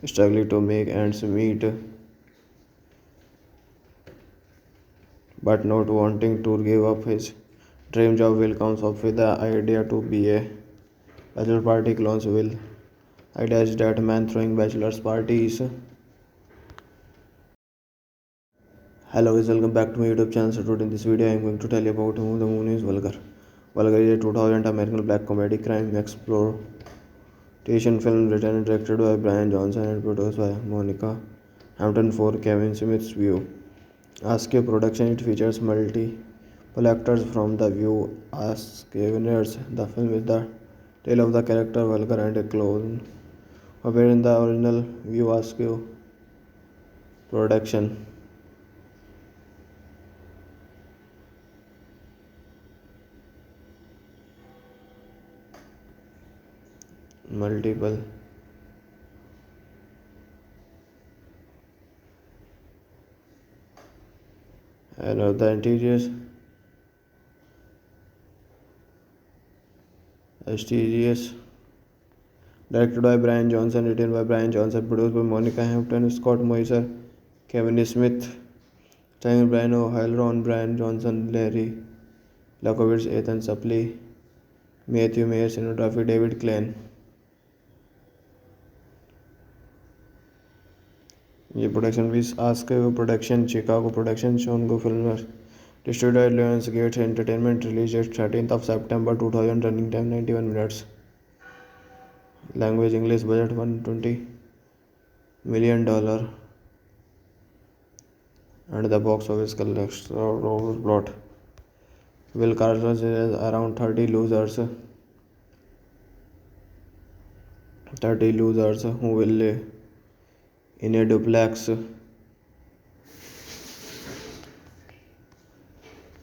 struggling to make ends meet, but not wanting to give up his dream job. Will comes up with the idea to be a bachelor party clones. Will idea is that man throwing bachelor's parties. Hello guys, welcome back to my YouTube channel. So today in this video I am going to tell you about the movie is Vulgar. Vulgar is a 2000 American black comedy crime exploitation film written and directed by Brian Johnson and produced by Monica Hampton for Kevin Smith's View. Askew production, it features multiple actors from The View. Askewners, the film is the tale of the character Vulgar and a clone appeared in the original View. Askew production. Multiple and of the interiors, STGS, directed by Brian Johnson, written by Brian Johnson, produced by Monica Hampton, Scott Moiser, Kevin Smith, starring Brian O'Hare, Ron Brian Johnson, Larry Lakovitz, Ethan Suplee, Matthew Mayer, cinematography David Klein. ये production भी ask production, Chicago production, शॉन गो film, distributed Lionsgate Entertainment, released at 13th of September 2000, running time 91 minutes. Language English, budget $120 million, and the box office collects plot. Will Carlos is around 30 losers who will live in a duplex,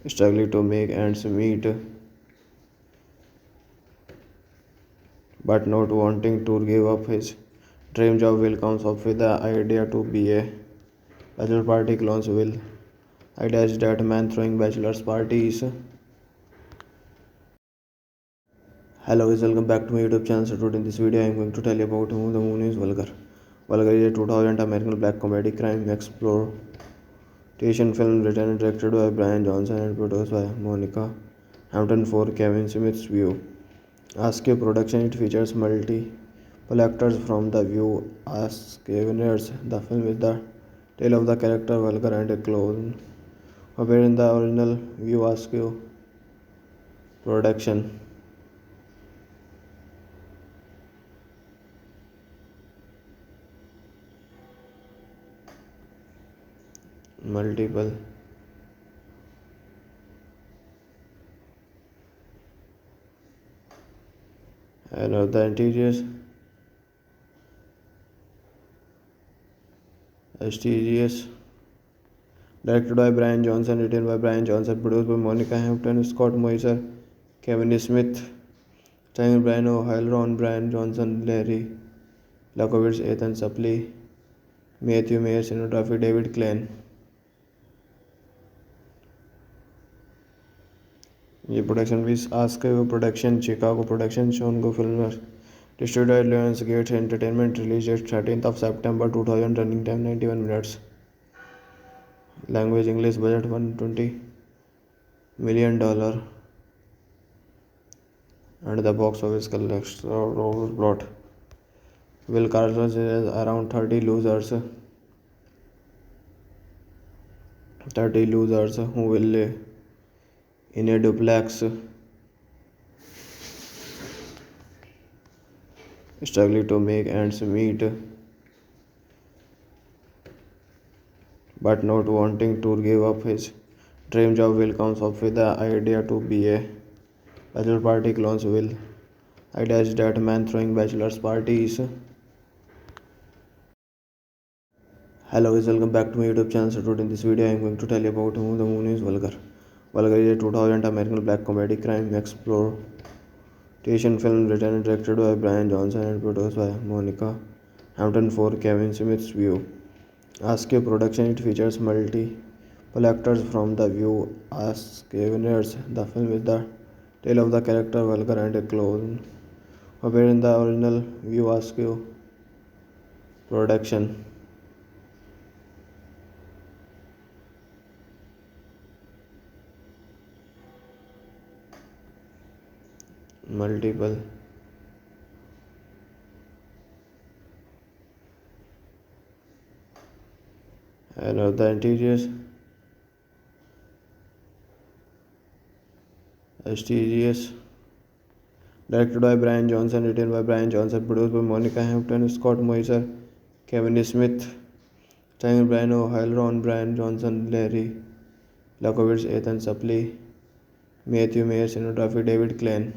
struggling to make ends meet, but not wanting to give up his dream job. Will comes up with the idea to be a bachelor party clones. Will idea is that man throwing bachelor's parties. Hello guys, welcome back to my YouTube channel. So today in this video I am going to tell you about who the movie is Vulgar. Vulgar is a 2000 American black comedy crime exploitation film written and directed by Brian Johnson and produced by Monica Hampton for Kevin Smith's View. Askew production. It features multiple actors from The View. Askew's the film is the tale of the character Vulgar and a clone appeared in the original View. Askew production. Multiple and of the interiors STGS directed by Brian Johnson, written by Brian Johnson, produced by Monica Hampton, Scott Moser, Kevin Smith, starring Brian O'Hare, Ron Brian Johnson, Larry Lakovitz, Ethan Suplee, Matthew Mayer, cinematography David Klein. ये production भी Askew production, Chicago production, शोनगो Filmer, distributed by Lionsgate Entertainment, released date 13th of September 2000, running time 91 minutes, language English, budget $120 million, and the box office collection plot. Will Carlos is around 30 losers who will live in a duplex, struggling to make ends meet, but not wanting to give up his dream job. Will comes up with the idea to be a bachelor party clones. Will idea is that man throwing bachelor's parties. Hello guys, welcome back to my YouTube channel. So today in this video I am going to tell you about who the movie is Vulgar. Vulgar is a 2000 American black comedy crime exploitation film written and directed by Brian Johnson and produced by Monica Hampton for Kevin Smith's View. Askew production. It features multiple actors from The View. Askew's the film is the tale of the character Vulgar and a clone appeared in the original View. Askew production. Multiple and of the interiors STGS directed by Brian Johnson, written by Brian Johnson, produced by Monica Hampton, Scott Moser, Kevin Smith, starring Brian O'Hare, Ron Brian Johnson, Larry Lakovitz, Ethan Suplee, Matthew Mayer, cinematography David Klein.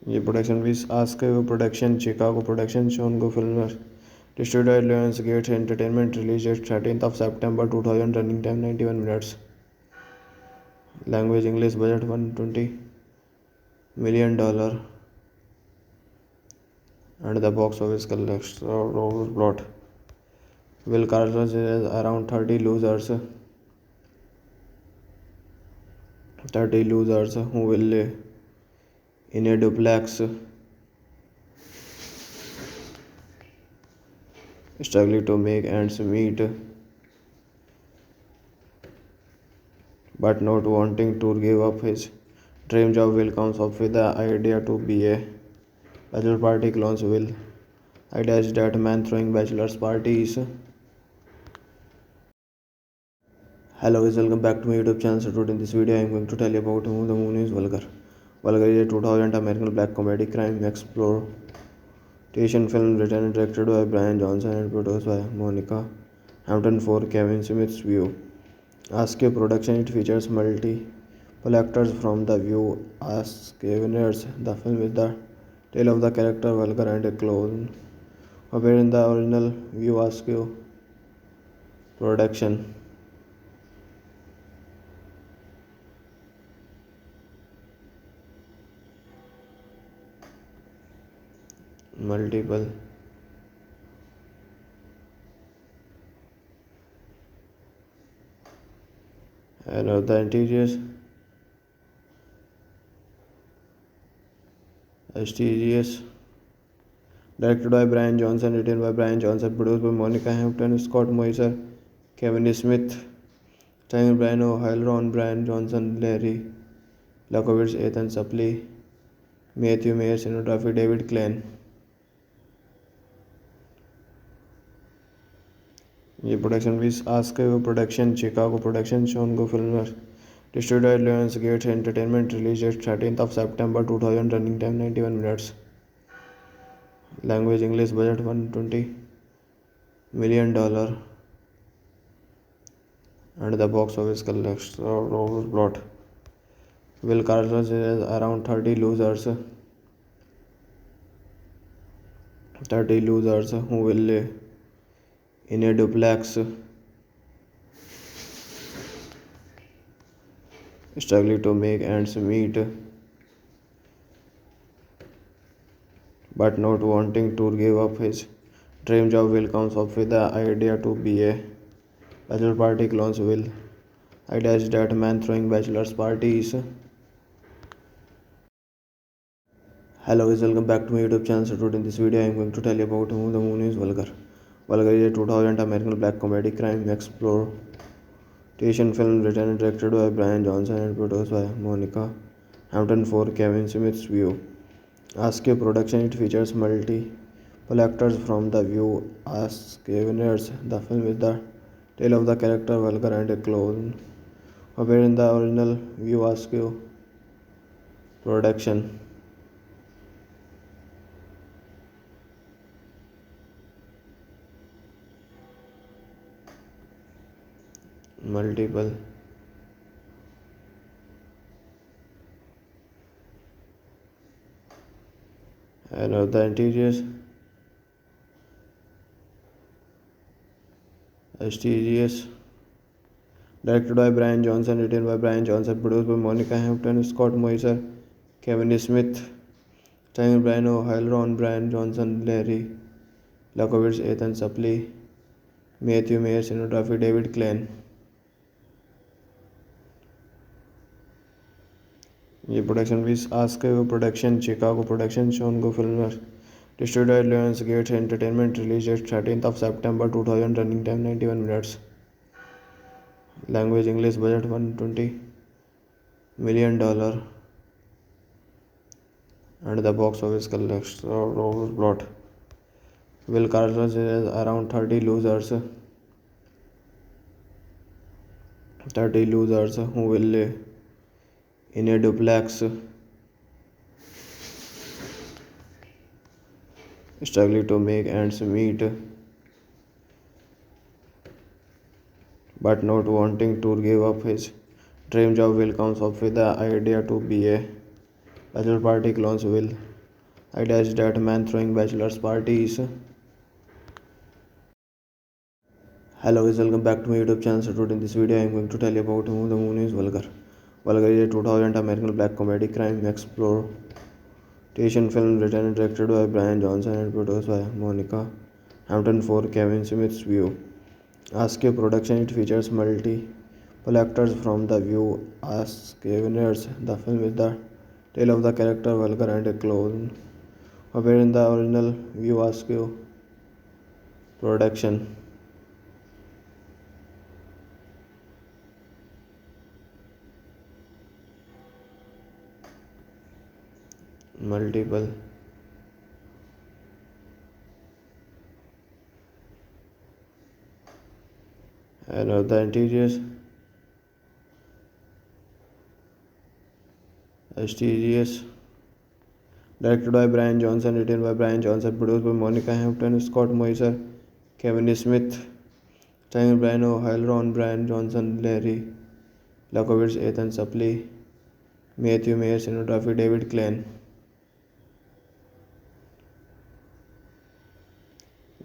ये production भी Askew production, Chicago production, शोनगो Filmer, distributed by Lionsgate Entertainment, released date 13th of September 2000, running time 91 minutes, language English, budget $120 million, and the box office collection plot. Will Carlos is around 30 losers who will live in a duplex, struggling to make ends meet, but not wanting to give up his dream job. Will comes up with the idea to be a bachelor party clones. Will idea is that man throwing bachelor's parties. Hello guys, welcome back to my YouTube channel. So today in this video I am going to tell you about who the movie is Vulgar. Vulgar is a 2000 American black comedy crime exploitation film written and directed by Brian Johnson and produced by Monica Hampton for Kevin Smith's View. Askew production. It features multiple actors from The View as Winners. The film is the tale of the character Vulgar and a clone, appeared in the original View Askew production. Multiple and the interiors. STGS. Directed by Brian Johnson, written by Brian Johnson, produced by Monica Hampton, Scott Moiser, Kevin Smith, starring Brian O'Halloran, Ron Brian Johnson, Larry Lakovitz, Ethan Suplee, Matthew Mayer, cinematography David Klein. ये production भी ask her production, Chicago production, शोनगो film, distributed by Lionsgate Entertainment, released date 13th of September 2000, running time 91 minutes. Language English, budget $120 million, and the box office collects plot. Will Carson is around 30 losers who will live in a duplex, struggling to make ends meet, but not wanting to give up his dream job. Will comes up with the idea to be a bachelor party clones. Will idea is that man throwing bachelor's parties. Hello guys, welcome back to my YouTube channel. So today in this video I am going to tell you about who the movie is Vulgar. Vulgar is a 2000 American black comedy crime exploitation film written and directed by Brian Johnson and produced by Monica Hampton for Kevin Smith's View. Askew production. It features multiple actors from The View as Winners. The film is the tale of the character Vulgar and a clone, appeared in the original View Askew production. Multiple and the interiors. STGS. Directed by Brian Johnson, written by Brian Johnson, produced by Monica Hampton, Scott Moiser, Kevin Smith, starring Brian O'Halloran, Ron Brian Johnson, Larry Lakovitz, Ethan Suplee, Matthew Mayer, cinematography David Klein. ये production भी ask her production, Chicago production, शोनगो film, distributed by Lionsgate Entertainment, released date 13th of September 2000, running time 91 minutes. Language English, budget $120 million, and the box office collects plot. Will Carson is around 30 losers who will live in a duplex, struggling to make ends meet, but not wanting to give up his dream job. Will comes up with the idea to be a bachelor party clones. Will idea is that man throwing bachelor's parties. Hello guys, welcome back to my YouTube channel. So today in this video I am going to tell you about who the movie is Vulgar. Vulgar is a 2000 American black comedy crime exploitation film written and directed by Brian Johnson and produced by Monica Hampton for Kevin Smith's View. Askew production. It features multiple actors from The View as Winners. The film is the tale of the character Vulgar and a clone, appeared in the original View Askew production. Multiple and the interiors. STGS. Directed by Brian Johnson, written by Brian Johnson, produced by Monica Hampton, Scott Moiser, Kevin Smith, Starring Brian O'Halloran, Ron, Brian Johnson, Larry Lakovitz, Ethan Suplee, Matthew Mayer, cinematography David Klein.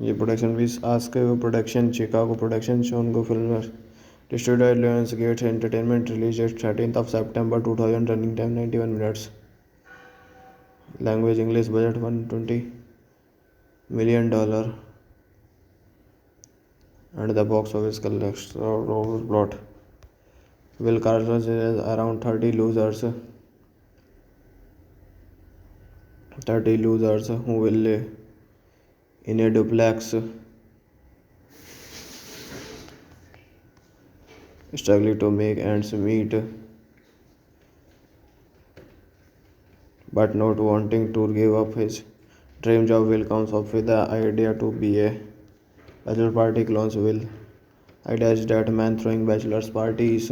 ये production भी ask production, Chicago production, शोनगो film, distributed Lionsgate Entertainment, release date 13th of September 2000, running time 91 minutes, language English, budget $120 million, and the box office collects plot. Will Carlos is around 30 losers who will live in a duplex, struggling to make ends meet, but not wanting to give up his dream job. Will comes up with the idea to be a bachelor party clones. Will idea is that man throwing bachelor's parties